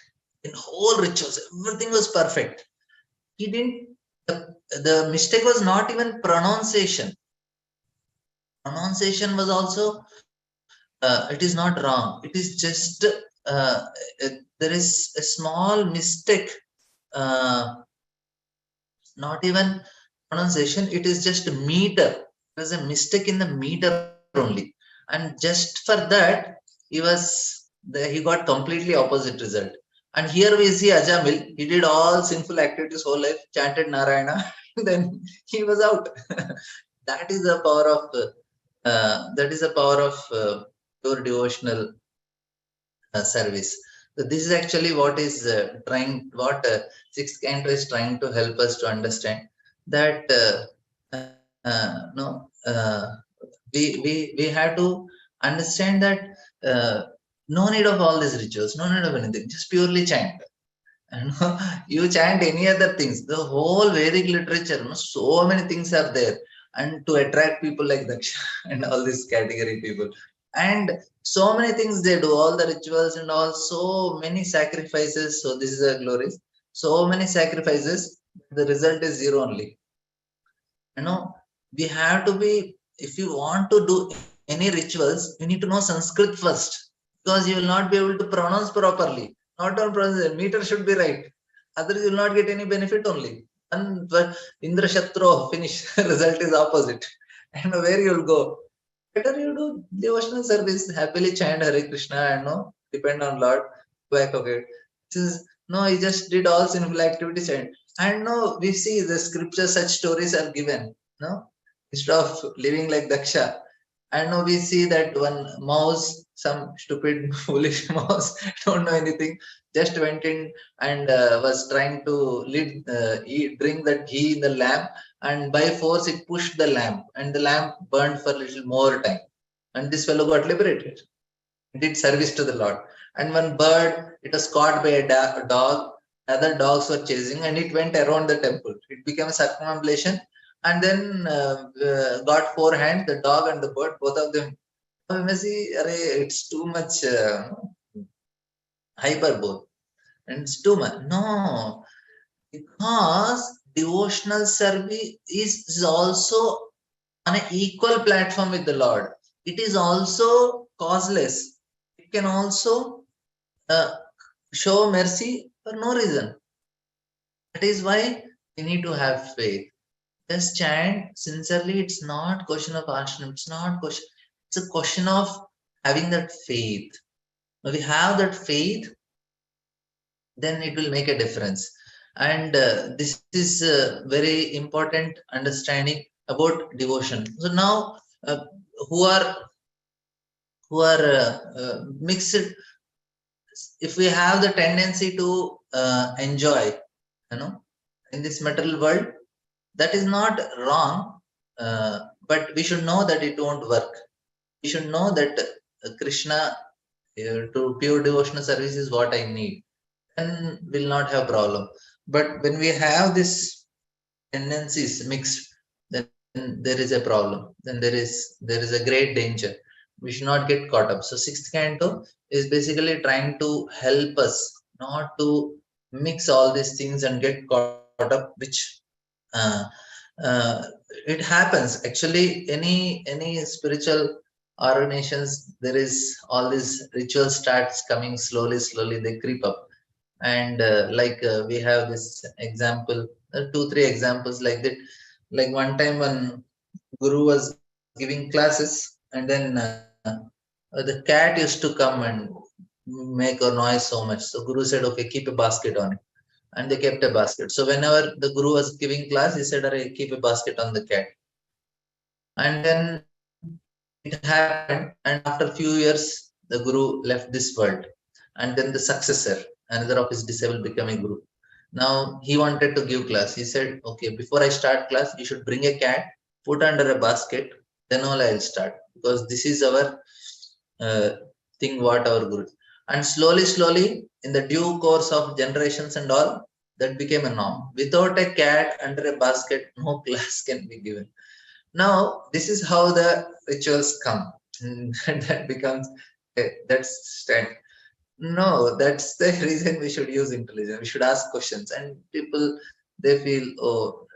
Speaker 10: in whole rituals. Everything was perfect. He didn't, the mistake was not even pronunciation. Pronunciation was also, it is not wrong. It is just, there is a small mistake, not even pronunciation, it is just meter. There's a mistake in the meter only. And just for that, he got completely opposite result. And here we see Ajamil, he did all sinful activities whole life, chanted Narayana, then he was out. That is the power of pure devotional service. So this is actually what is sixth canto is trying to help us to understand, that we have to understand that no need of all these rituals, no need of anything, just purely chant. You know, you chant any other things. The whole Vedic literature, you know, so many things are there, and to attract people like Daksha and all these category people, and so many things they do, all the rituals and all, so many sacrifices. So this is a glory. So many sacrifices. The result is zero only. You know, we have to be. If you want to do any rituals, you need to know Sanskrit first, because you will not be able to pronounce properly. Not on pronunciation, meter should be right. Otherwise, you will not get any benefit only. And Indra Shatro, finish. Result is opposite. And where you will go? Better you do devotional service, happily chant Hare Krishna and no, depend on Lord. Back okay. This is no, he just did all sinful activities and no, we see the scriptures, such stories are given. No, instead of living like Daksha. And now we see that one mouse, some stupid, foolish mouse, don't know anything, just went in and was trying to drink that ghee in the lamp, and by force it pushed the lamp, and the lamp burned for a little more time. And this fellow got liberated, did service to the Lord. And one bird, it was caught by a dog, other dogs were chasing, and it went around the temple. It became a circumambulation, and then got four hands, the dog and the bird, both of them. You may see, it's too much hyperbole, and it's too much. No, because devotional service is also on an equal platform with the Lord. It is also causeless. It can also show mercy for no reason. That is why we need to have faith. Just chant sincerely. It's not question of ashram. It's not question. It's a question of having that faith. When we have that faith, then it will make a difference. And this is a very important understanding about devotion. So now, who are mixed, if we have the tendency to enjoy, you know, in this material world, that is not wrong, but we should know that it won't work. We should know that Krishna, to pure devotional service is what I need, and will not have problem. But when we have this tendencies mixed, then there is a problem. Then there is a great danger. We should not get caught up. So sixth canto is basically trying to help us not to mix all these things and get caught up, which uh, it happens actually. Any spiritual organizations, there is all these rituals starts coming slowly they creep up. And we have this example, 2-3 examples like that. Like one time when guru was giving classes, and then the cat used to come and make a noise so much. So guru said, okay, keep a basket on it. And they kept a basket. So whenever the guru was giving class, he said, keep a basket on the cat. And then it happened, and after a few years, the guru left this world. And then the successor, another of his disciple, became a guru. Now he wanted to give class. He said, okay, before I start class, you should bring a cat, put under a basket, then only I'll start. Because this is our thing, what our guru. And slowly, in the due course of generations and all, that became a norm. Without a cat under a basket, no class can be given. Now, this is how the rituals come. And that becomes, that's stand. No, that's the reason we should use intelligence. We should ask questions. And people, they feel, oh,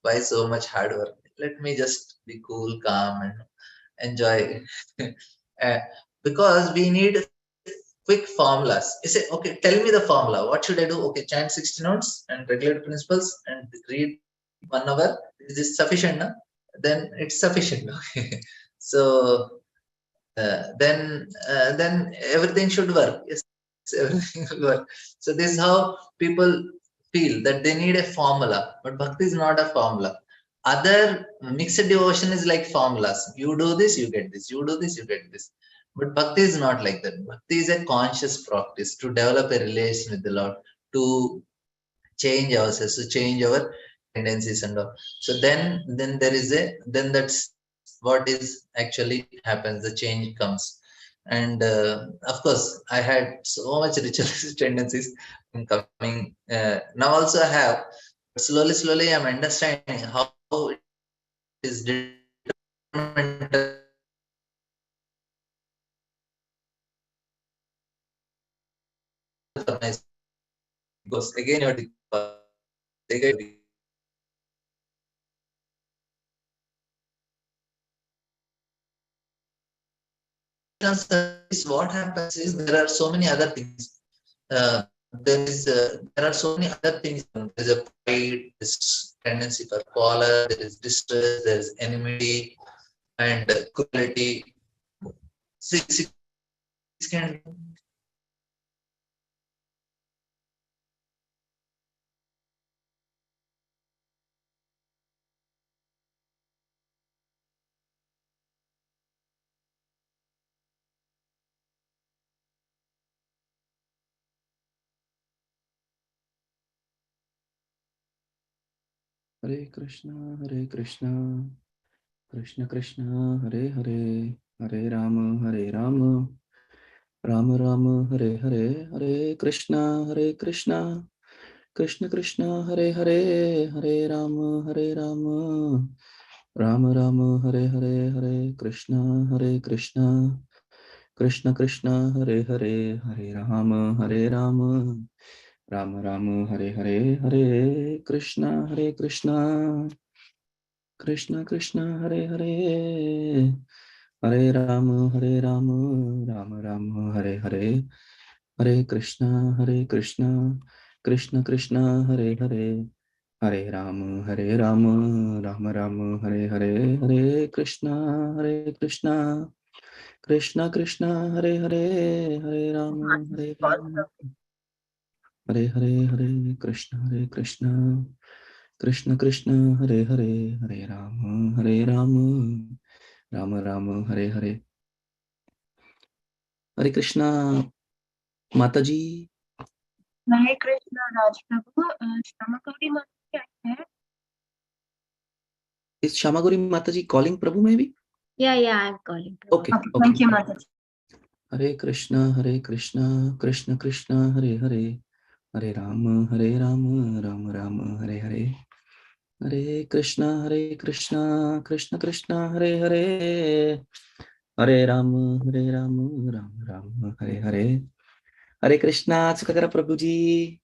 Speaker 10: why so much hard work? Let me just be cool, calm, and enjoy. Because we need quick formulas. You say, okay, tell me the formula. What should I do? Okay, chant 60 notes and regulate principles and read 1 hour. Is this sufficient? No? Then it's sufficient. Okay. So then everything should work. Yes, everything will work. So this is how people feel that they need a formula, but bhakti is not a formula. Other mixed devotion is like formulas. You do this, you get this. You do this, you get this. But bhakti is not like that. Bhakti is a conscious practice to develop a relation with the Lord, to change ourselves, to change our tendencies and all. So then that's what is actually happens. The change comes. And of course, I had so much ritualistic tendencies. in coming. Now also I have, but slowly I'm understanding how it is detrimental for my goals. Again, your service, what happens is there are so many other things. There are so many other things. There is a pride, this tendency for polar, there is distress, there is enmity and cruelty. Six can
Speaker 9: Hare Krishna, Krishna Krishna, Hare Hare, Hare Rama, Rama Rama, Hare Hare, Hare Krishna, Krishna Krishna, Hare Hare, Hare Rama, Rama Rama, Hare Hare, Hare Krishna, Krishna Krishna, Hare Hare, Hare Rama, Rama Rama, Hare Hare, Hare Krishna, Krishna Krishna, Hare Hare, Hare Rama, Rama Rama, Hare Hare, Hare Krishna, Krishna Krishna, Hare Hare, Hare Rama, Rama Rama, Hare Hare, Hare Krishna, Krishna Krishna, Hare Hare, Hare Rama, Hare Hare, Hare Krishna, Krishna Krishna, Hare Hare, Hare Rama, Rama Rama, Hare Hare. Hare Krishna, Mataji.
Speaker 4: Hare Krishna, Raj Prabhu. Shamakuri Mataji, I have.
Speaker 9: Is Shamaguri Mataji calling Prabhu maybe?
Speaker 2: Yeah, I'm calling.
Speaker 9: Okay.
Speaker 4: Thank you, Mataji.
Speaker 9: Hare Krishna, Krishna Krishna, Hare Hare, Hare Rama, Rama Rama, Hare Hare. Hare Krishna, Krishna Krishna, Hare Hare, Hare Rama, Rama Rama, Hare Hare. Hare Krishna, Sukadara Prabhuji.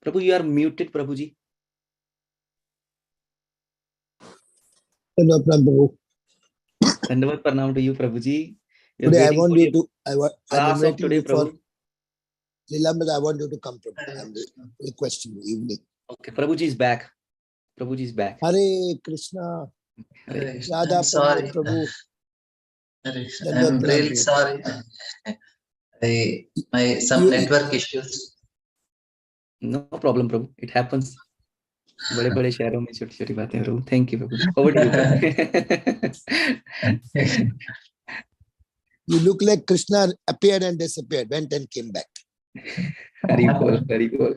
Speaker 9: Prabhu, you are muted, Prabhuji.
Speaker 11: Hello, Prabhu.
Speaker 9: Dandavat pranam to you, Prabhuji.
Speaker 11: Today I want you to, I'm
Speaker 9: class of
Speaker 11: inviting
Speaker 9: today,
Speaker 11: you for
Speaker 9: Prabhu.
Speaker 11: Lilambat, I want you to come, Prabhu. I'm requesting you evening.
Speaker 9: Okay, Prabhuji is back.
Speaker 11: Hare Krishna.
Speaker 10: Hare
Speaker 11: Radha Pramod Prabhu.
Speaker 10: I'm really sorry. Some network issues.
Speaker 9: No problem, Prabhu. It happens. बड़े बड़े शहरों में छोटी छोटी बातें प्रभु. Thank you, Prabhu. Over to you, Prabhu.
Speaker 11: You look like Krishna appeared and disappeared, went and came back.
Speaker 9: Hari bol, Hari bol.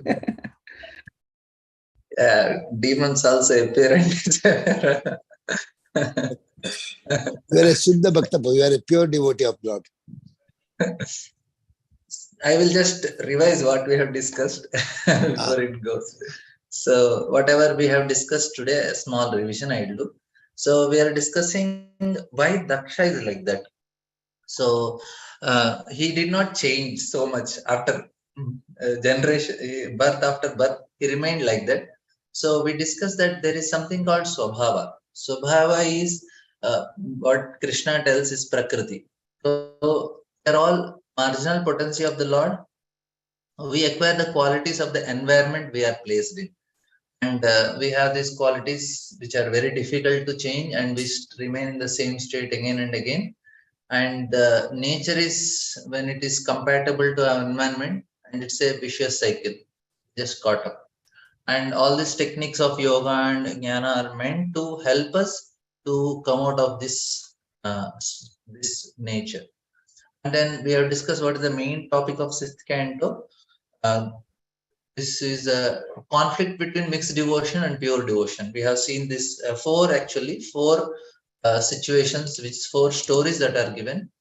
Speaker 10: Demons also appear and disappear.
Speaker 11: You are a Shuddha Bhakta, you are a pure devotee of Lord.
Speaker 10: I will just revise what we have discussed before it goes. So whatever we have discussed today, a small revision I will do. So we are discussing why Daksha is like that. So he did not change so much after generation, birth after birth, he remained like that. So we discussed that there is something called Swabhava. Swabhava is what Krishna tells is Prakriti. So they're all marginal potency of the Lord. We acquire the qualities of the environment we are placed in. And we have these qualities which are very difficult to change, and we remain in the same state again and again. And nature is, when it is compatible to our environment, and it's a vicious cycle, just caught up. And all these techniques of yoga and jnana are meant to help us to come out of this nature. And then we have discussed what is the main topic of 6th canto. This is a conflict between mixed devotion and pure devotion. We have seen this four situations, which 4 stories that are given.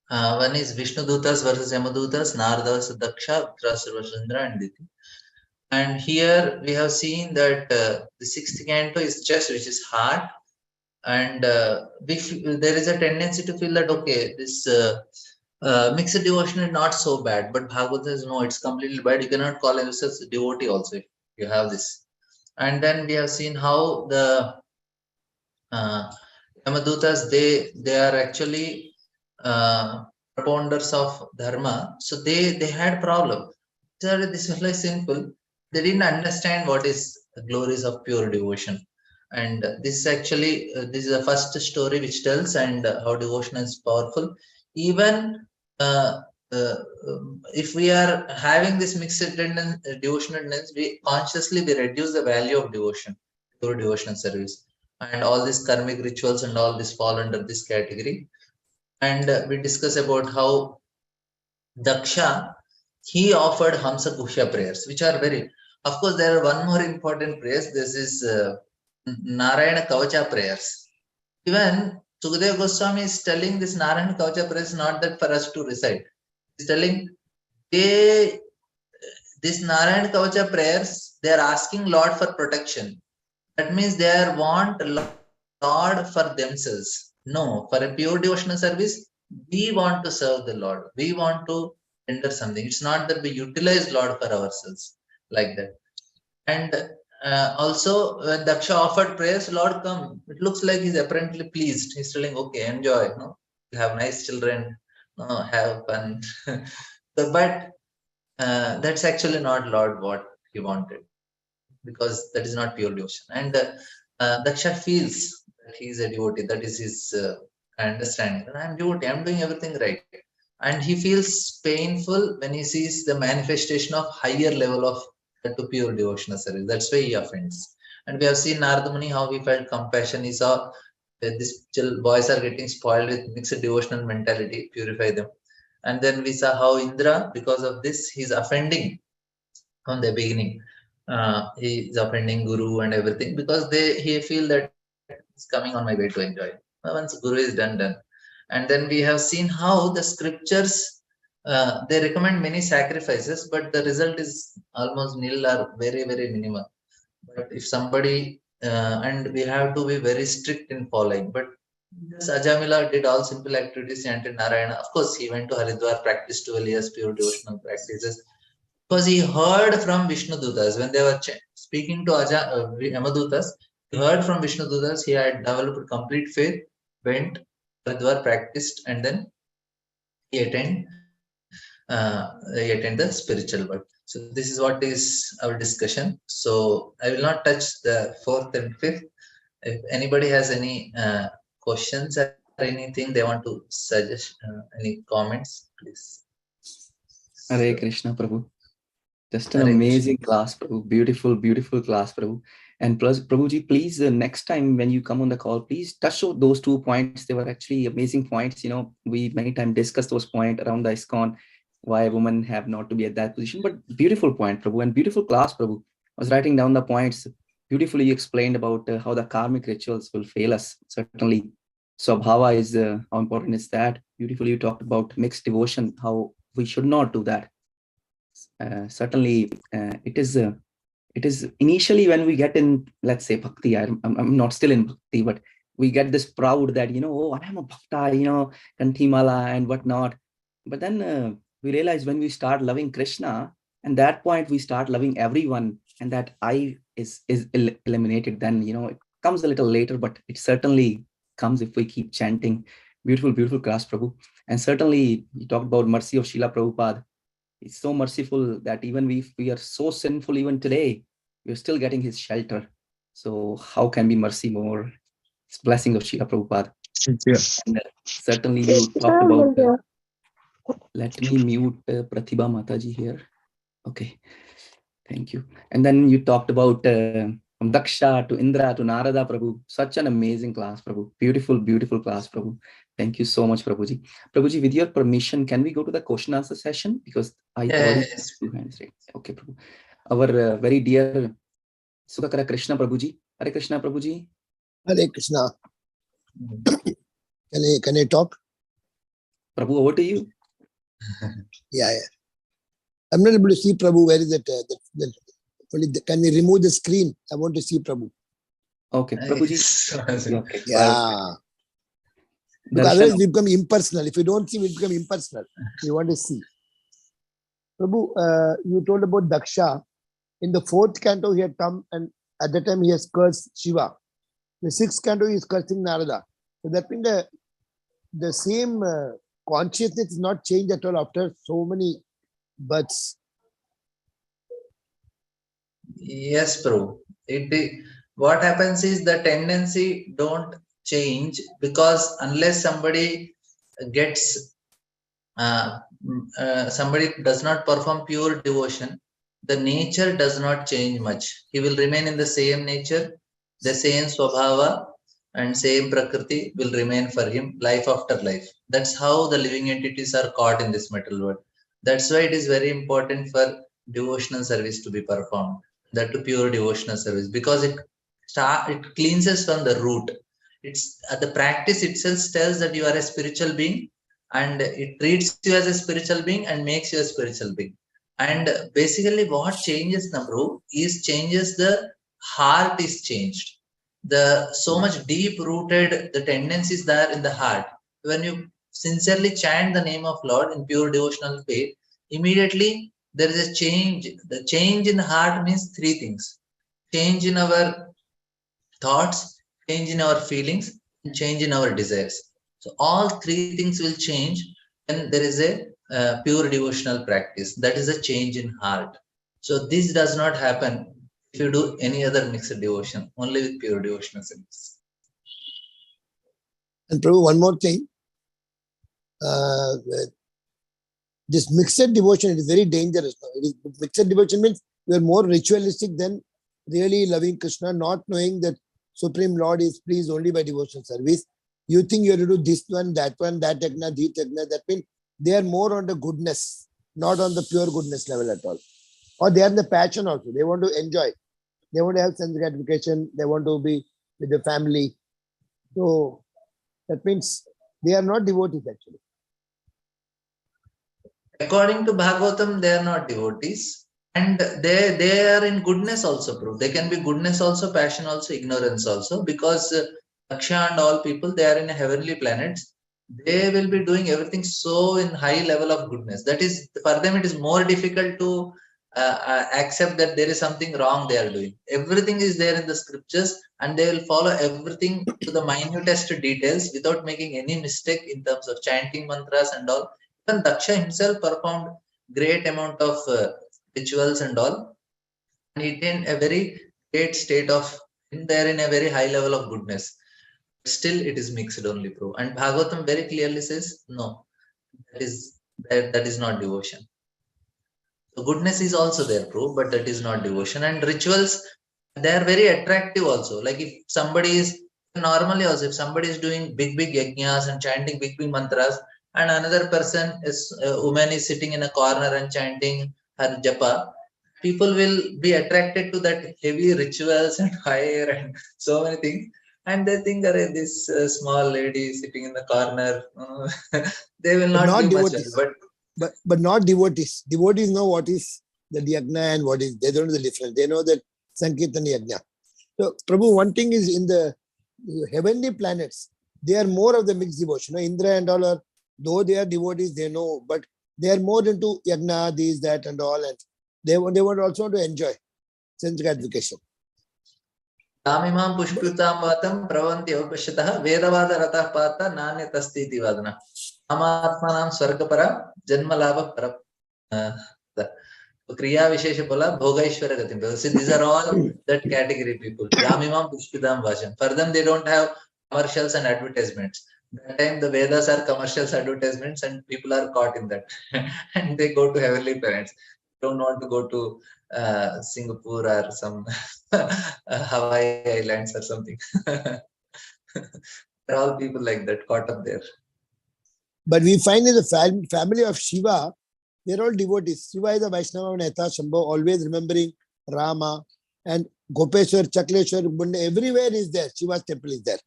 Speaker 10: One is Vishnu Dutas versus Yamadutas, Narada versus Daksha, Vikrasur versus Indra, and Diti. And here we have seen that the sixth canto is chest, which is heart, and there is a tendency to feel that okay, this mixed devotion is not so bad, but Bhagavad says no, it's completely bad. You cannot call yourself a devotee also if you have this. And then we have seen how the Yamadutas, they are actually propounders of dharma, so they had problem. So this was like simple. They didn't understand what is the glories of pure devotion, and this is actually this is the first story which tells and how devotion is powerful. Even uh, if we are having this mixed devotional tendency, we consciously we reduce the value of devotion, pure devotional service, and all these karmic rituals and all this fall under this category. And we discuss about how Daksha, he offered Hamsa Kushya prayers, which are very, of course, there are one more important prayers. This is Narayana Kavacha prayers. Even Sukadeva Goswami is telling this Narayana Kavacha prayers not that for us to recite. He's telling this Narayana Kavacha prayers, they are asking Lord for protection. That means they are want Lord for themselves. No, for a pure devotional service, we want to serve the Lord. We want to render something. It's not that we utilize Lord for ourselves like that. And also, when Daksha offered prayers, Lord come. It looks like he's apparently pleased. He's telling, okay, enjoy. No, you have nice children. No, have fun. But that's actually not Lord what he wanted, because that is not pure devotion. And Daksha feels that he is a devotee. That is his understanding. I'm devotee. I'm doing everything right. And he feels painful when he sees the manifestation of higher level of to pure devotional service. That's why he offends. And we have seen Narada Muni how he felt compassion. He saw that these boys are getting spoiled with mixed devotional mentality. Purify them. And then we saw how Indra, because of this, he's offending from the beginning. He is offending Guru and everything because he feel that it's coming on my way to enjoy. Once Guru is done. And then we have seen how the scriptures they recommend many sacrifices, but the result is almost nil or very, very minimal. But if somebody and we have to be very strict in following. But this Ajamila did all simple activities, chanted Narayana. Of course, he went to Haridwar, practiced 12 years pure devotional practices. Because he heard from Vishnu Dutas when they were speaking to Yamadutas, he heard from Vishnu Dutas, he had developed complete faith, went, Haridwar, practiced, and then he attained the spiritual world. So this is what is our discussion. So I will not touch the fourth and fifth. If anybody has any questions or anything they want to suggest, any comments, please.
Speaker 9: Hare Krishna, Prabhu. Just an
Speaker 10: Hare
Speaker 9: amazing class, Prabhu. Beautiful, beautiful class, Prabhu. And plus, Prabhuji, please, next time when you come on the call, please touch on those 2 points. They were actually amazing points. You know, we many times discussed those points around the ISKCON, why women have not to be at that position. But beautiful point, Prabhu, and beautiful class, Prabhu. I was writing down the points. Beautifully you explained about how the karmic rituals will fail us. Certainly, Swabhava is how important is that. Beautifully you talked about mixed devotion, how we should not do that. Certainly, it is initially when we get in, let's say, bhakti. I'm not still in bhakti, but we get this proud that, you know, oh, I am a bhakta, you know, kanthimala and whatnot. But then we realize when we start loving Krishna, and that point we start loving everyone, and that I is eliminated. Then, you know, it comes a little later, but it certainly comes if we keep chanting. Beautiful, beautiful class, Prabhu. And certainly you talked about mercy of Srila Prabhupada. It's so merciful that even we are so sinful even today, we're still getting his shelter. So how can be mercy more? It's blessing of Srila Prabhupada. And certainly you talked about, let me mute Pratibha Mataji here. Okay, thank you. And then you talked about from Daksha to Indra to Narada Prabhu. Such an amazing class, Prabhu. Beautiful, beautiful class, Prabhu. Thank you so much, Prabhuji. Prabhuji, with your permission, can we go to the question answer session? Because I already have 2 hands raised. Okay, Prabhu. Our very dear Sukakara Krishna Prabhuji. Hare Krishna Prabhuji.
Speaker 11: Hare Krishna. Can I talk?
Speaker 9: Prabhu, over to you.
Speaker 11: Yeah. I'm not able to see Prabhu. Where is it? Can we remove the screen? I want to see Prabhu.
Speaker 9: Okay, Prabhuji. Okay.
Speaker 11: Yeah. Because otherwise we become impersonal. If you don't see, we become impersonal. We want to see. Prabhu, you told about Daksha. In the 4th canto, he had come and at that time he has cursed Shiva. The 6th canto, he is cursing Narada. So that means the same consciousness is not changed at all after so many births.
Speaker 10: Yes, Prabhu. What happens is the tendency don't change, because unless somebody gets somebody does not perform pure devotion, the nature does not change much. He will remain in the same nature, the same swabhava and same prakriti will remain for him life after life. That's how the living entities are caught in this material world. That's why it is very important for devotional service to be performed, that to pure devotional service, because it cleanses from the root. It's the practice itself tells that you are a spiritual being, and it treats you as a spiritual being and makes you a spiritual being. And basically what changes Nabru is changes the heart is changed. The so much deep rooted the tendencies there in the heart. When you sincerely chant the name of Lord in pure devotional faith, immediately there is a change. The change in the heart means 3 things: change in our thoughts, change in our feelings, and change in our desires. So all 3 things will change when there is a pure devotional practice. That is a change in heart. So this does not happen if you do any other mixed devotion, only with pure devotional service.
Speaker 11: And Prabhu, one more thing. This mixed devotion is very dangerous. Mixed devotion means you are more ritualistic than really loving Krishna, not knowing that Supreme Lord is pleased only by devotional service. You think you have to do this one, that yajna, this yajna. That means they are more on the goodness, not on the pure goodness level at all. Or they are the passion also. They want to enjoy. They want to have sense gratification. They want to be with the family. So that means they are not devotees actually.
Speaker 10: According to Bhagavatam, they are not devotees. And they are in goodness also, Prabhu. They can be goodness also, passion also, ignorance also, because Daksha and all people, they are in heavenly planets. They will be doing everything so in high level of goodness. That is, for them, it is more difficult to accept that there is something wrong they are doing. Everything is there in the scriptures, and they will follow everything to the minutest details without making any mistake in terms of chanting mantras and all. Even Daksha himself performed great amount of rituals and all, and it in a very great state of there in a very high level of goodness. Still, it is mixed only, Prabhu. And Bhagavatam very clearly says, no, that is not devotion. So goodness is also there, Prabhu, but that is not devotion. And rituals, they are very attractive also. Like if somebody is normally also, if somebody is doing big yajnas and chanting big mantras, and another person is a woman is sitting in a corner and chanting her japa, people will be attracted to that heavy rituals and fire and so many things, and they think that this small lady sitting in the corner, they will not give much value.
Speaker 11: But not devotees. Devotees know what is the yajna and what is, they don't know the difference. They know that Sankirtan yajna. So Prabhu, one thing is in the heavenly planets, they are more of the mixed devotion. Indra and all are, though they are devotees, they know, but they are more into yajna, this, that and all, and they want also to enjoy sense gratification.
Speaker 10: Tamimam pushpitam vatam pravanti avpashyatah vedavada ratah pata nanyatasti iti vadana. Amatmanam swargapara janmalabha para kriya vishesha pala bhogaishvara gatim. See, these are all that category people. Yamimam pushpitam vacham. For them, they don't have commercials and advertisements. That time the Vedas are commercials, advertisements, and people are caught in that. And they go to heavenly planets. Don't want to go to Singapore or some Hawaii Islands or something. They're all people like that caught up there.
Speaker 11: But we find in the family of Shiva, they're all devotees. Shiva is a Vaishnava and Etha Shambho, always remembering Rama, and Gopeshwar, Chakleshwar, Bunda, everywhere is there. Shiva's temple is there.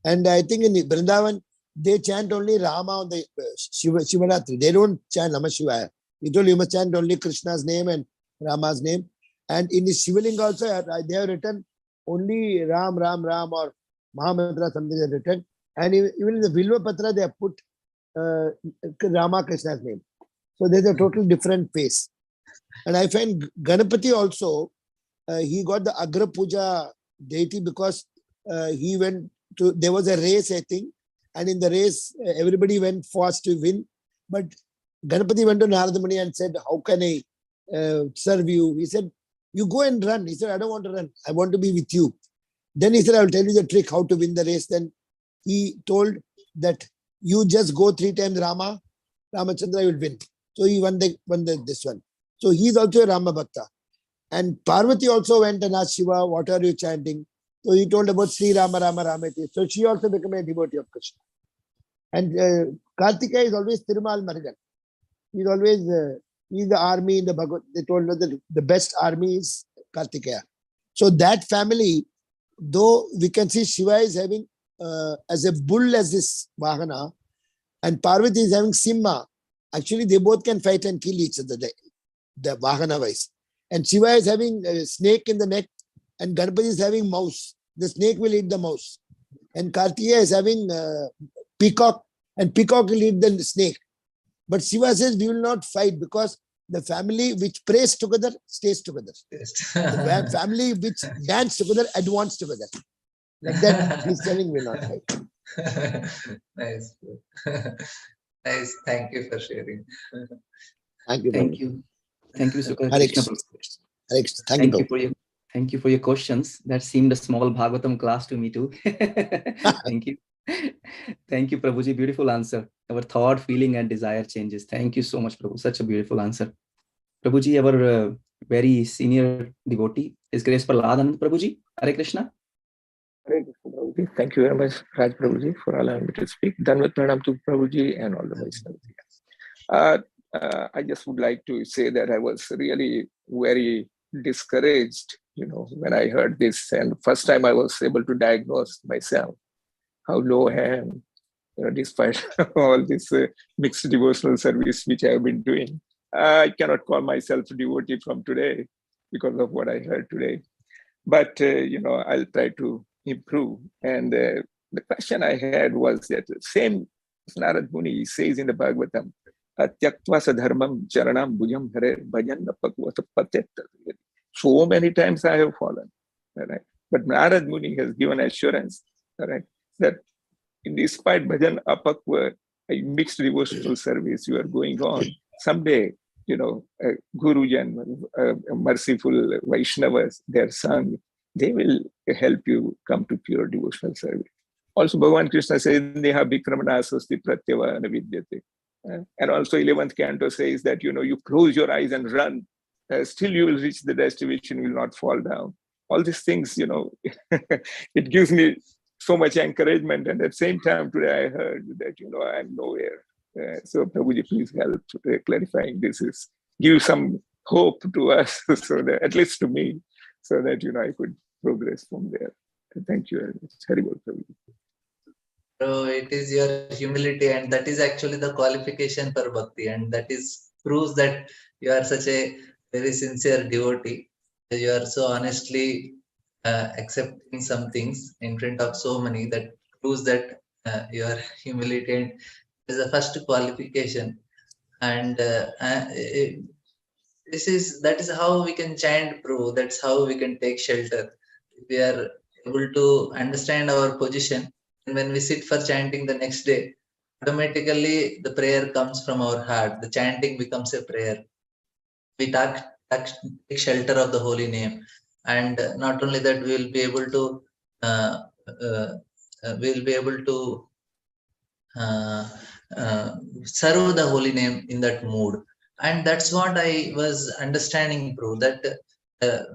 Speaker 11: And I think in Vrindavan, they chant only Rama on the Shivaratri. They don't chant Namah Shivaya. He told you must chant only Krishna's name and Rama's name. And in the Shivaling also, they have written only Ram, Ram, Ram or Mahamantra, something they have written. And even in the Vilva Patra, they have put Rama Krishna's name. So there's a total different face. And I find Ganapati also, he got the Agra Puja deity because he went to, there was a race, I think. And in the race, everybody went fast to win. But Ganapati went to Narada Muni and said, how can I serve you? He said, you go and run. He said, I don't want to run. I want to be with you. Then he said, I will tell you the trick how to win the race. Then he told that you just go 3 times Rama, Ramachandra will win. So he won this one. So he is also a Rama Bhakta. And Parvati also went and asked Shiva, what are you chanting? So he told about Sri Rama Rama Rameti. So she also became a devotee of Krishna. And Kartika is always Thirumal Marigan. He's always, he's the army in the Bhagavad. They told us that the best army is Kartikeya. So that family, though we can see Shiva is having as a bull as this Vahana, and Parvati is having Simha. Actually, they both can fight and kill each other, the Vahana wise. And Shiva is having a snake in the neck, and Ganapati is having mouse. The snake will eat the mouse. And Kartikeya is having peacock, and peacock will eat the snake. But Shiva says we will not fight because the family which prays together stays together. The family which dance together advance together. Like that, he's telling we will not fight.
Speaker 10: Nice. Nice. Thank you for sharing.
Speaker 11: Thank you.
Speaker 9: Thank you. Thank you, Sukha.
Speaker 11: Hare
Speaker 9: Krishna
Speaker 11: Krishna.
Speaker 9: Thank you. Thank you for your questions. That seemed a small Bhagavatam class to me too. Thank you. Thank you, Prabhuji. Beautiful answer. Our thought, feeling, and desire changes. Thank you so much, Prabhu. Such a beautiful answer. Prabhuji, our very senior devotee, His Grace Prahlad Prabhuji. Hare Krishna.
Speaker 12: Hare Krishna, Prabhuji. Thank you very much, Raj Prabhuji, for allowing me to speak. Danvat Pranam to Prabhuji and all the Vaishnavas. I just would like to say that I was really very discouraged, when I heard this. And first time I was able to diagnose myself how low I am, despite all this mixed devotional service which I have been doing. I cannot call myself a devotee from today because of what I heard today. But, I'll try to improve. And the question I had was that same Narad Muni says in the Bhagavatam, Tyaktva sadharmam charanam bhujam hare bhajan napakvata patet. So many times I have fallen. Right? But Narad Muni has given assurance, right, that in despite bhajan apakva, a mixed devotional service you are going on, someday, Gurujan, merciful Vaishnavas, their son, they will help you come to pure devotional service. Also, Bhagavan Krishna says, Neha Bikramana Swasti Pratyava Navidyate. And also 11th canto says that, you close your eyes and run, still you will reach the destination, you will not fall down. All these things, it gives me so much encouragement. And at the same time, today I heard that, I'm nowhere. So Prabhuji, please help clarifying this. Give some hope to us, so that, at least to me, so that, I could progress from there. Thank you. It's terrible, Prabhuji.
Speaker 10: So it is your humility, and that is actually the qualification for bhakti, and that proves that you are such a very sincere devotee. You are so honestly accepting some things in front of so many, that proves that your humility is the first qualification. And that is how we can chant, Prabhu. That's how we can take shelter. If we are able to understand our position, and when we sit for chanting the next day, automatically the prayer comes from our heart. The chanting becomes a prayer. We take shelter of the holy name, and not only that, we will be able to serve the holy name in that mood. And that's what I was understanding, Prabhu, that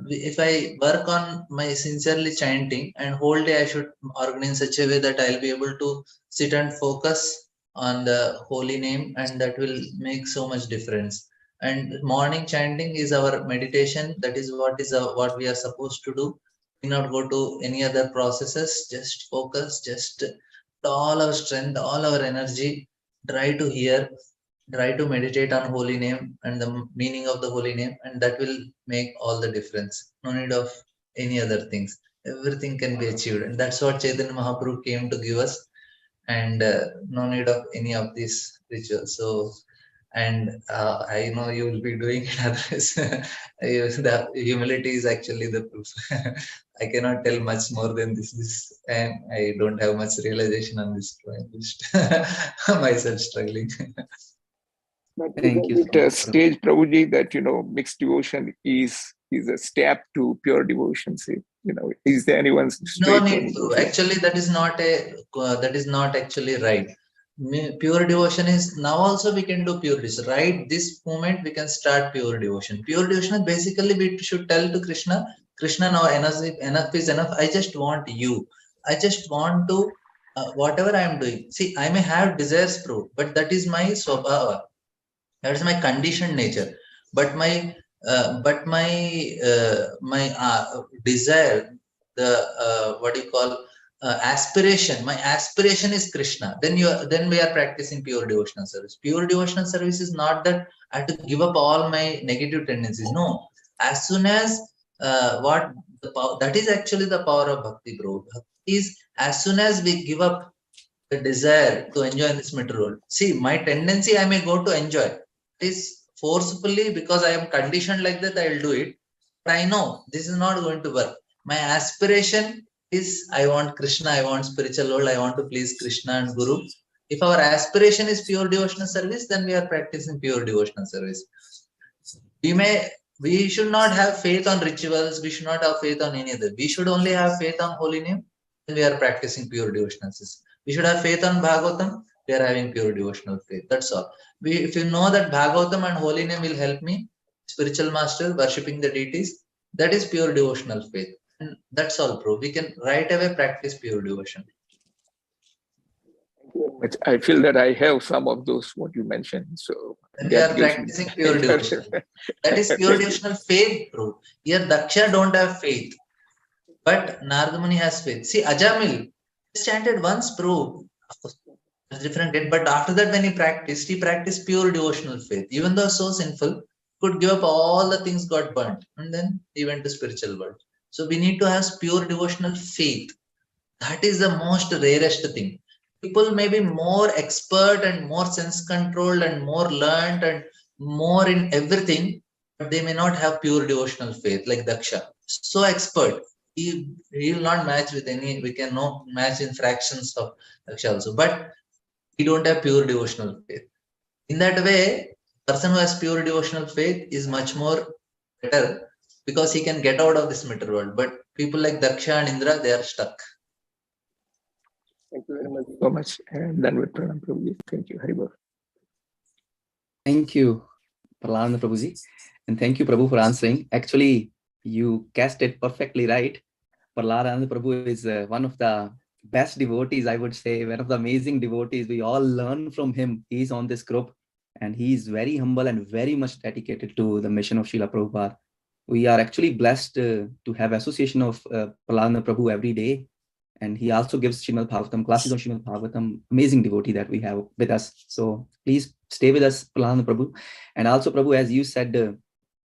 Speaker 10: if I work on my sincerely chanting, and whole day I should organize in such a way that I'll be able to sit and focus on the holy name, and that will make so much difference. And morning chanting is our meditation. That is what we are supposed to do. We not go to any other processes, just focus, just all our strength, all our energy, try to hear, try to meditate on holy name and the meaning of the holy name, and that will make all the difference. No need of any other things. Everything can be achieved, and that's what Chaitanya Mahaprabhu came to give us, and no need of any of these rituals. So, and I know you will be doing it otherwise. The humility is actually the proof. I cannot tell much more than this, and I don't have much realization on this. I'm just myself struggling.
Speaker 12: But
Speaker 9: Thank you
Speaker 12: isn't
Speaker 9: so
Speaker 12: it a
Speaker 9: much, Prabhu.
Speaker 12: stage, Prabhuji, that mixed devotion is a step to pure devotion? Say, is there anyone's
Speaker 10: No
Speaker 12: straight
Speaker 10: need to. Actually, that is not actually right. Pure devotion is now also we can do pure devotion. Right, this moment we can start pure devotion. Pure devotion is basically we should tell to Krishna, Krishna, now enough is enough. I just want you. I just want to whatever I am doing. See, I may have desires, Prabhu, but that is my swabhava. That is my conditioned nature. But my desire, the what do you call aspiration, my aspiration is Krishna. Then we are practicing pure devotional service. Pure devotional service is not that I have to give up all my negative tendencies. No, as soon as that is actually the power of bhakti, bro. Bhakti is as soon as we give up the desire to enjoy in this material world. See, my tendency, I may go to enjoy. It is forcefully because I am conditioned like that, I will do it. But I know this is not going to work. My aspiration is I want Krishna, I want spiritual world, I want to please Krishna and Guru. If our aspiration is pure devotional service, then we are practicing pure devotional service. We should not have faith on rituals, we should not have faith on any other. We should only have faith on holy name, then we are practicing pure devotional service. We should have faith on Bhagavatam, we are having pure devotional faith. That's all. If you know that Bhagavatam and holy name will help me, spiritual master, worshipping the deities, that is pure devotional faith. And that's all, bro. We can right away practice pure devotion.
Speaker 12: But I feel that I have some of those, what you mentioned. So
Speaker 10: then we are practicing pure devotion. That is pure devotional faith, bro. Here Daksha don't have faith, but Narada Muni has faith. See, Ajamil chanted once, bro. Different, but after that, when he practiced pure devotional faith. Even though so sinful, could give up all the things, got burnt, and then he went to spiritual world. So we need to have pure devotional faith. That is the most rarest thing. People may be more expert and more sense controlled and more learned and more in everything, but they may not have pure devotional faith like Daksha. So expert, he will not match with any. We can no match in fractions of Daksha also, but we don't have pure devotional faith. In that way, person who has pure devotional faith is much more better because he can get out of this material world. But people like Daksha and Indra, they are stuck.
Speaker 12: Thank you very much so much. And then with Pranam Prabhuji. Thank you, Haribol.
Speaker 9: Thank you, Prahlad Prabhuji. And thank you, Prabhu, for answering. Actually, you cast it perfectly right. Prahlad Prabhu is one of the best devotees, I would say, one of the amazing devotees. We all learn from him. He's on this group and he's very humble and very much dedicated to the mission of Srila Prabhupada. We are actually blessed to have association of Prahlad Prabhu every day. And he also gives Srimad Bhagavatam, classes on Srimad Bhagavatam, amazing devotee that we have with us. So please stay with us, Prahlad Prabhu. And also, Prabhu, as you said,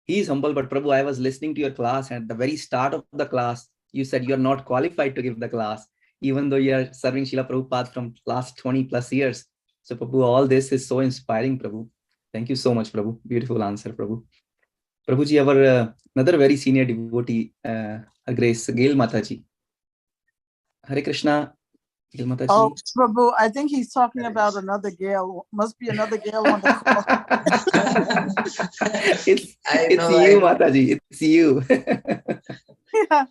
Speaker 9: he is humble, but Prabhu, I was listening to your class, and at the very start of the class, you said you're not qualified to give the class, even though you're serving Srila Prabhupada from last 20 plus years. So Prabhu, all this is so inspiring, Prabhu. Thank you so much, Prabhu. Beautiful answer, Prabhu. Prabhuji, our another very senior devotee, Her Grace Gail Mataji. Hare Krishna. Gail Mataji.
Speaker 13: Oh, Prabhu, I think he's talking about another Gail. Must be another Gail on the call.
Speaker 9: It's you, Mataji. It's you.
Speaker 13: Yeah.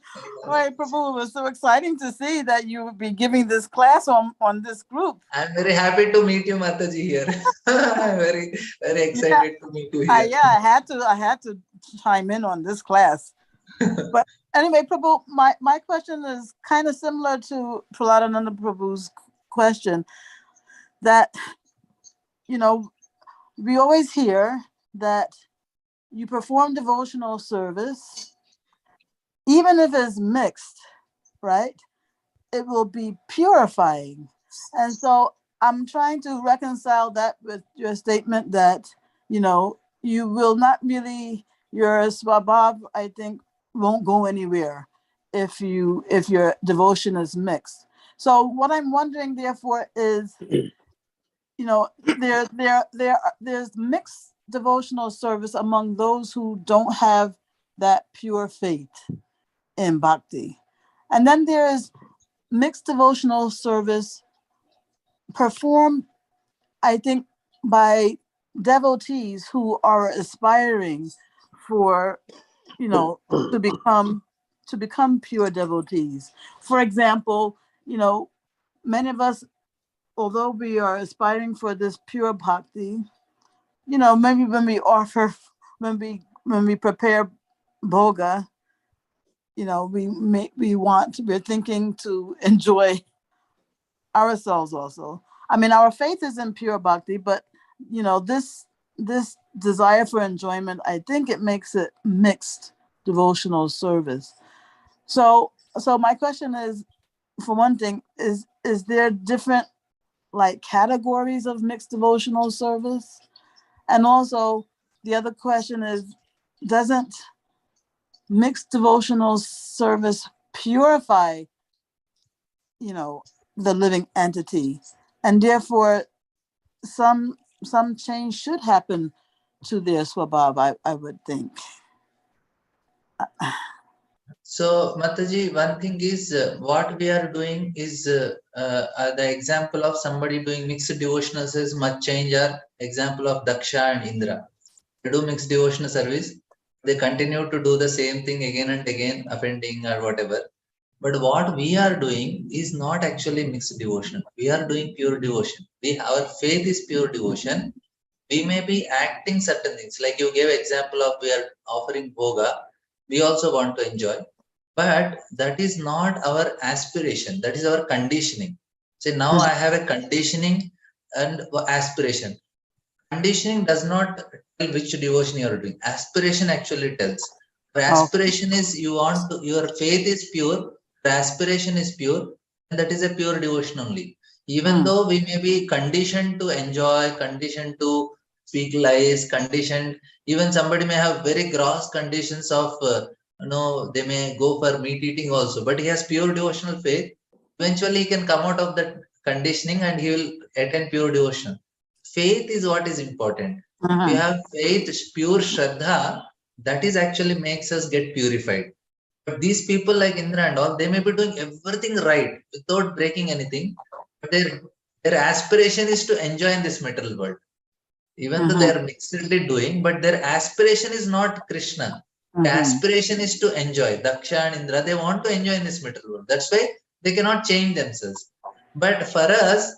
Speaker 13: Right, Prabhu, it was so exciting to see that you would be giving this class on this group.
Speaker 10: I'm very happy to meet you, Mataji, here. I'm very, very excited to meet you here.
Speaker 13: I had to chime in on this class. But anyway, Prabhu, my question is kind of similar to Prahladananda Prabhu's question, that, we always hear that you perform devotional service, even if it's mixed, right? It will be purifying. And so I'm trying to reconcile that with your statement that, you will not really, your swabhav, I think, won't go anywhere if your devotion is mixed. So what I'm wondering, therefore, is, there's mixed devotional service among those who don't have that pure faith in bhakti. And then there's mixed devotional service performed, I think, by devotees who are aspiring for, to become pure devotees. For example, many of us, although we are aspiring for this pure bhakti, maybe when we offer, when we prepare bhoga, we're thinking to enjoy ourselves also. I mean, our faith is in pure bhakti, but this desire for enjoyment, I think it makes it mixed devotional service. So my question is, for one thing, is there different categories of mixed devotional service? And also the other question is, doesn't mixed devotional service purify, the living entity, and therefore some change should happen to their swabhav, I would think.
Speaker 10: So, Mataji, one thing is what we are doing is the example of somebody doing mixed devotional service must change our example of Daksha and Indra. They do mixed devotional service. They continue to do the same thing again and again, offending or whatever. But what we are doing is not actually mixed devotion. We are doing pure devotion. Our faith is pure devotion. We may be acting certain things, like you gave example of we are offering bhoga. We also want to enjoy, but that is not our aspiration. That is our conditioning. Say now I have a conditioning and aspiration. Conditioning does not tell which devotion you are doing. Aspiration actually tells. Your aspiration is your faith is pure, your aspiration is pure, and that is a pure devotion only. Even though we may be conditioned to enjoy, conditioned to speak lies, conditioned, even somebody may have very gross conditions of, they may go for meat eating also, but he has pure devotional faith. Eventually he can come out of that conditioning and he will attain pure devotion. Faith is what is important. If you have faith, pure Shraddha, that is actually makes us get purified. But these people like Indra and all, they may be doing everything right without breaking anything. But their aspiration is to enjoy in this material world. Even though they are mixedly doing, but their aspiration is not Krishna. The aspiration is to enjoy. Daksha and Indra, they want to enjoy in this material world. That's why they cannot change themselves. But for us,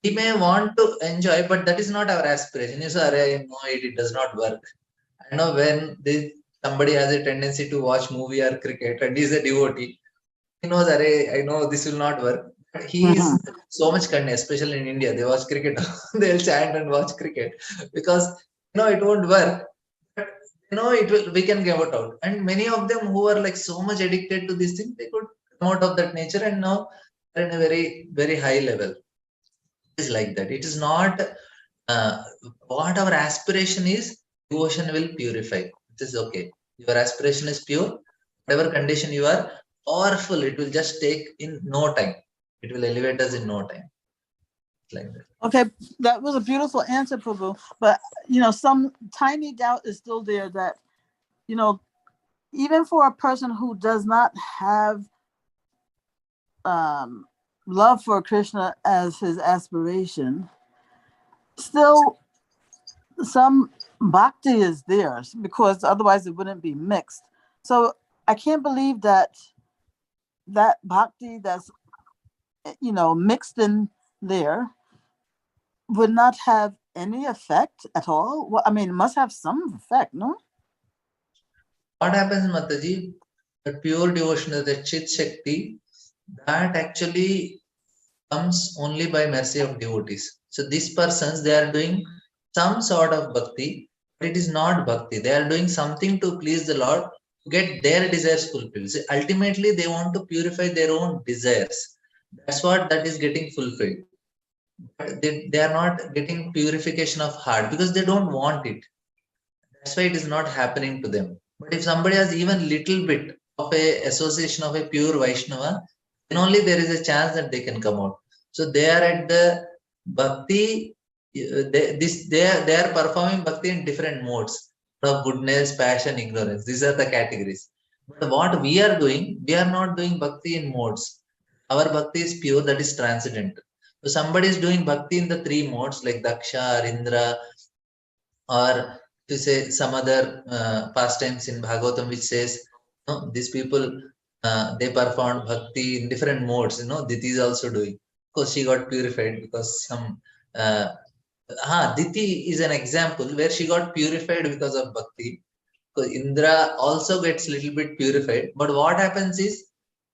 Speaker 10: we may want to enjoy, but that is not our aspiration. You say, no, it does not work. I know when somebody has a tendency to watch movie or cricket and he's a devotee, he knows, I know this will not work. He is so much cunning, especially in India. They watch cricket. They'll chant and watch cricket because it won't work. But it will. We can get out. And many of them who are like so much addicted to this thing, they could come out of that nature and now they're in a very, very high level. It is like that. It is not what our aspiration is. Devotion will purify. It is okay. Your aspiration is pure. Whatever condition you are, powerful. It will just take in no time. It will elevate us in no time. Like that.
Speaker 13: Okay, that was a beautiful answer, Prabhu. But some tiny doubt is still there that even for a person who does not have love for Krishna as his aspiration, still some bhakti is there, because otherwise it wouldn't be mixed. So I can't believe that bhakti that's mixed in there would not have any effect at all. Well, I mean, it must have some effect, no?
Speaker 10: What happens, Mataji? The pure devotion, the Chit Shakti, that actually comes only by mercy of devotees. So these persons, they are doing some sort of bhakti, but it is not bhakti. They are doing something to please the Lord, to get their desires fulfilled. So ultimately, they want to purify their own desires. That's what that is getting fulfilled. but they are not getting purification of heart because they don't want it. That's why it is not happening to them. But if somebody has even little bit of a association of a pure Vaishnava, then only there is a chance that they can come out. So they are at the bhakti. They are performing bhakti in different modes of goodness, passion, ignorance. These are the categories. But what we are doing, we are not doing bhakti in modes. Our bhakti is pure, that is transcendental. So somebody is doing bhakti in the three modes like Daksha or Indra, or to say some other pastimes in Bhagavatam which says, no, these people they performed bhakti in different modes. Diti is also doing. Of course, she got purified because some. Diti is an example where she got purified because of bhakti. So Indra also gets little bit purified, but what happens is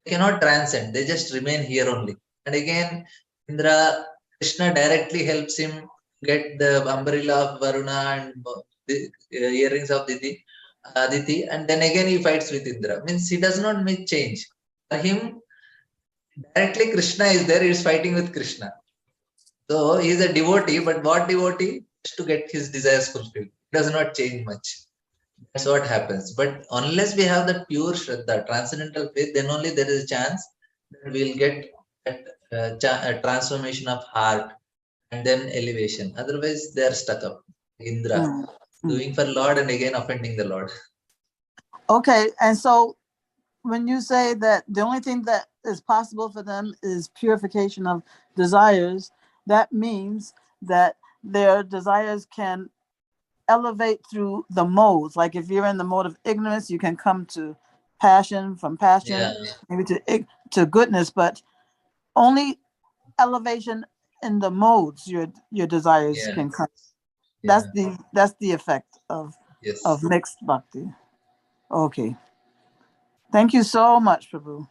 Speaker 10: they cannot transcend; they just remain here only. And again, Indra, Krishna directly helps him get the umbrella of Varuna and the earrings of Aditi, and then again he fights with Indra. Means he does not make change. For him, directly Krishna is there; he is fighting with Krishna. So he is a devotee, but what devotee? Just to get his desires fulfilled. He does not change much. That's what happens. But unless we have that pure Shraddha, transcendental faith, then only there is a chance that we'll get that transformation of heart and then elevation. Otherwise, they are stuck up. Indra, doing for Lord and again offending the Lord.
Speaker 13: Okay, and so when you say that the only thing that is possible for them is purification of desires, that means that their desires can elevate through the modes. Like if you're in the mode of ignorance, you can come to passion, from passion maybe to goodness, but only elevation in the modes your desires can come. That's the effect of mixed bhakti. Okay. Thank you so much, Prabhu.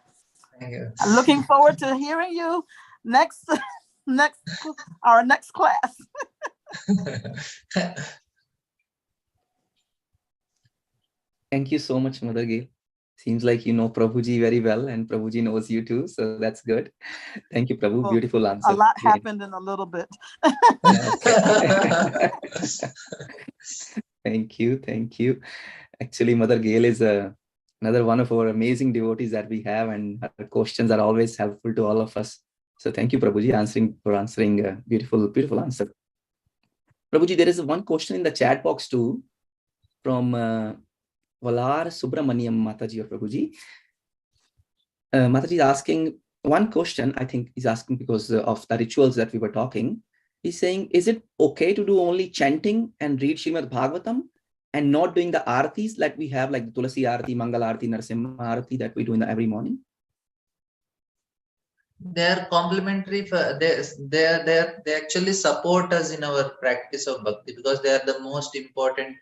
Speaker 10: Thank you.
Speaker 13: I'm looking forward to hearing you our next class.
Speaker 9: Thank you so much, Mother Gail. Seems like you know Prabhuji very well and Prabhuji knows you too. So that's good. Thank you, Prabhu.
Speaker 13: Well,
Speaker 9: beautiful answer.
Speaker 13: A lot happened in a little bit.
Speaker 9: Thank you. Thank you. Actually, Mother Gail is another one of our amazing devotees that we have, and her questions are always helpful to all of us. So thank you, Prabhuji, for answering a beautiful answer. Prabhuji, there is one question in the chat box too from Valar Subramaniam Mataji or Prabhuji. Mataji is asking one question. I think he's asking because of the rituals that we were talking. He's saying, is it okay to do only chanting and read Srimad Bhagavatam and not doing the aartis like we have, like the Tulasi Aarti, Mangal Aarti, Narasimha Aarti that we do in every morning?
Speaker 10: They are complementary. They actually support us in our practice of bhakti because they are the most important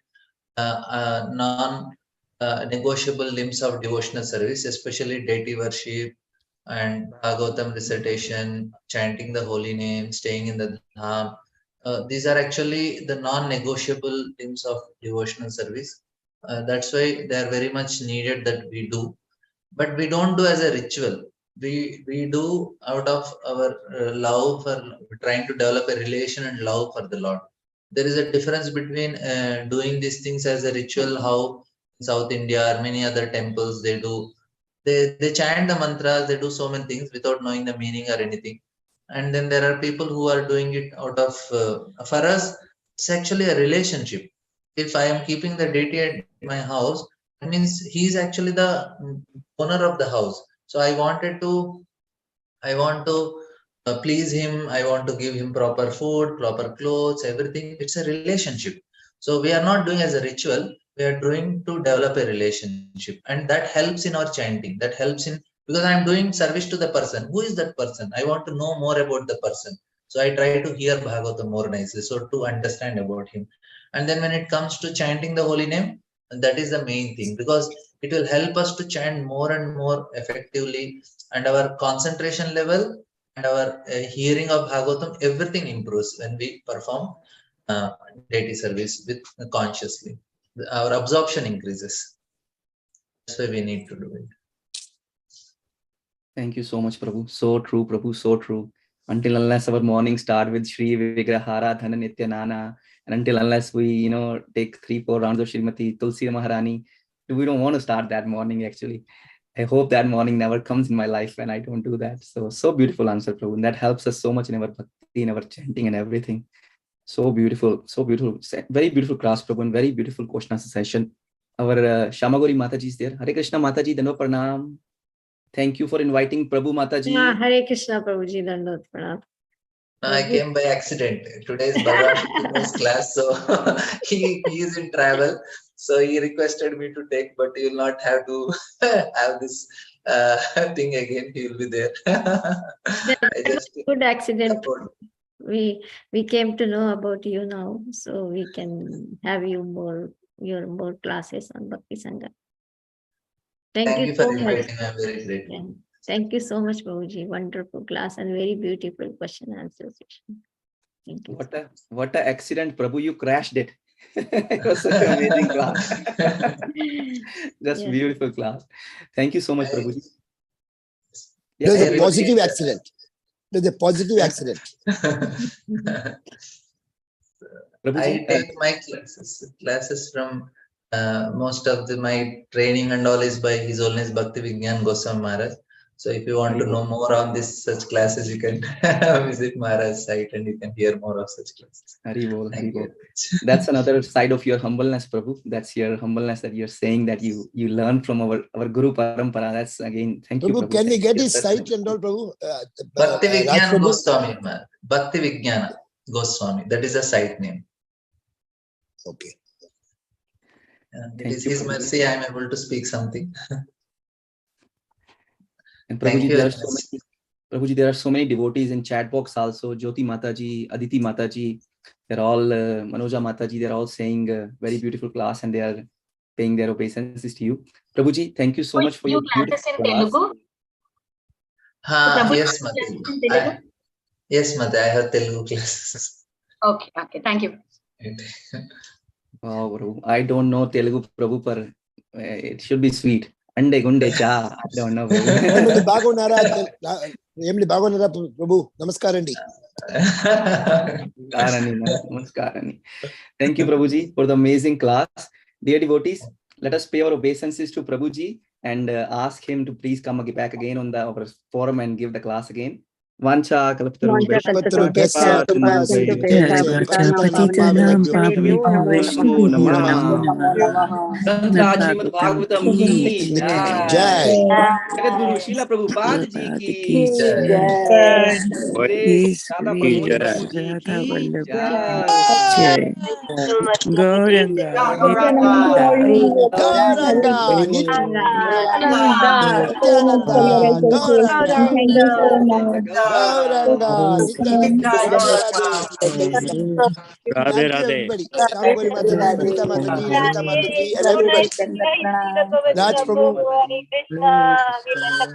Speaker 10: non-negotiable limbs of devotional service, especially deity worship and Bhagavatam recitation, chanting the holy name, staying in the dham. These are actually the non-negotiable limbs of devotional service. That's why they are very much needed that we do. But we don't do as a ritual. We do out of our love for trying to develop a relation and love for the Lord. There is a difference between doing these things as a ritual, how in South India or many other temples they do. They chant the mantras, they do so many things without knowing the meaning or anything. And then there are people who are doing it out of, for us, it's actually a relationship. If I am keeping the deity at my house, that means he is actually the owner of the house. So I want to please him. I want to give him proper food, proper clothes, everything. It's a relationship. So we are not doing as a ritual. We are doing to develop a relationship, and that helps in our chanting. That helps in, because I am doing service to the person. Who is that person? I want to know more about the person. So I try to hear Bhagavatam more nicely, so to understand about him. And then when it comes to chanting the holy name, that is the main thing, because it will help us to chant more and more effectively, and our concentration level and our hearing of Bhagavatam, everything improves when we perform deity service with consciously. Our absorption increases. That's why we need to do it.
Speaker 9: Thank you so much, Prabhu. So true, Prabhu. So true. until unless our morning start with Shri Vigrahara Dhana Nitya Nana, and until unless we, take 3-4 rounds of Srimati Tulsi Maharani, we don't want to start that morning actually. I hope that morning never comes in my life when I don't do that. So beautiful answer, Prabhu. And that helps us so much in our bhakti, in our chanting and everything. So beautiful, so beautiful. Very beautiful class, Prabhu, and very beautiful question answer session. Our Shamagori Mataji is there. Hare Krishna Mataji, Dano Pranam. Thank you for inviting Prabhu Mataji.
Speaker 14: Yeah, Hare Krishna Prabhuji, Dandot Pranam.
Speaker 10: I came by accident. Today's Bhagavad class, so he is in travel. So he requested me to take, but you will not have to have this thing again. He will be there. I just
Speaker 14: good accident. We came to know about you now, so we can have you more classes on Bhakti Sangha. Thank you
Speaker 10: for
Speaker 14: so much.
Speaker 10: inviting. I'm very grateful.
Speaker 14: Yeah. Thank you so much, Prabhuji. Wonderful class and very beautiful question and answer session. Thank you.
Speaker 9: What a accident, Prabhu! You crashed it. It was such an amazing class. Just beautiful class. Thank you so much, Prabhuji.
Speaker 11: There's a positive accident. There's a positive accident.
Speaker 10: I take my classes from most of my training and all is by His Holiness Bhakti Vigyan Goswami Maharaj. So if you want to know more on such classes, you can visit Maharaj's site and you can hear more of such classes.
Speaker 9: Hari Bol, Hari Bol. That's another side of your humbleness, Prabhu. That's your humbleness that you're saying that you learn from our Guru Parampara. That's again, thank you, Prabhu.
Speaker 11: Can we get his site and all, Prabhu?
Speaker 10: Bhakti Vigyan Goswami, Bhakti Vigyana Goswami. That is a site name.
Speaker 11: Okay.
Speaker 10: It is His mercy I am able to speak something.
Speaker 9: And Prabhuji, there are so many devotees in chat box also. Jyoti Mataji, Aditi Mataji, they're all Manoja Mataji. They're all saying very beautiful class, and they are paying their obeisances to you. Prabhuji, thank you so much for your beautiful class.
Speaker 10: Yes, Mataji. Yes, Mataji. I have Telugu classes.
Speaker 1: Okay. Thank you.
Speaker 9: Wow, Prabhu. I don't know Telugu, Prabhu, but it should be sweet. Ande gunde cha. I don't know.
Speaker 11: Prabhu, namaskarandi.
Speaker 9: Namaskar. Thank you, Prabhuji, for the amazing class. Dear devotees, let us pay our obeisances to Prabhuji and ask him to please come back again on our forum and give the class again. Vancha kalpataru Srimad Bhagavatam ki
Speaker 11: Jai.
Speaker 9: Jagat Guru Srila Prabhupada ji ki
Speaker 5: Jai.
Speaker 9: Radha Pramod Prabhu ji ki Jai.
Speaker 2: Gauranga
Speaker 11: Radhe everybody. Shamagori Mataji, Vinita Mataji, Lalita Mataji, and everybody. Raj Prabhu.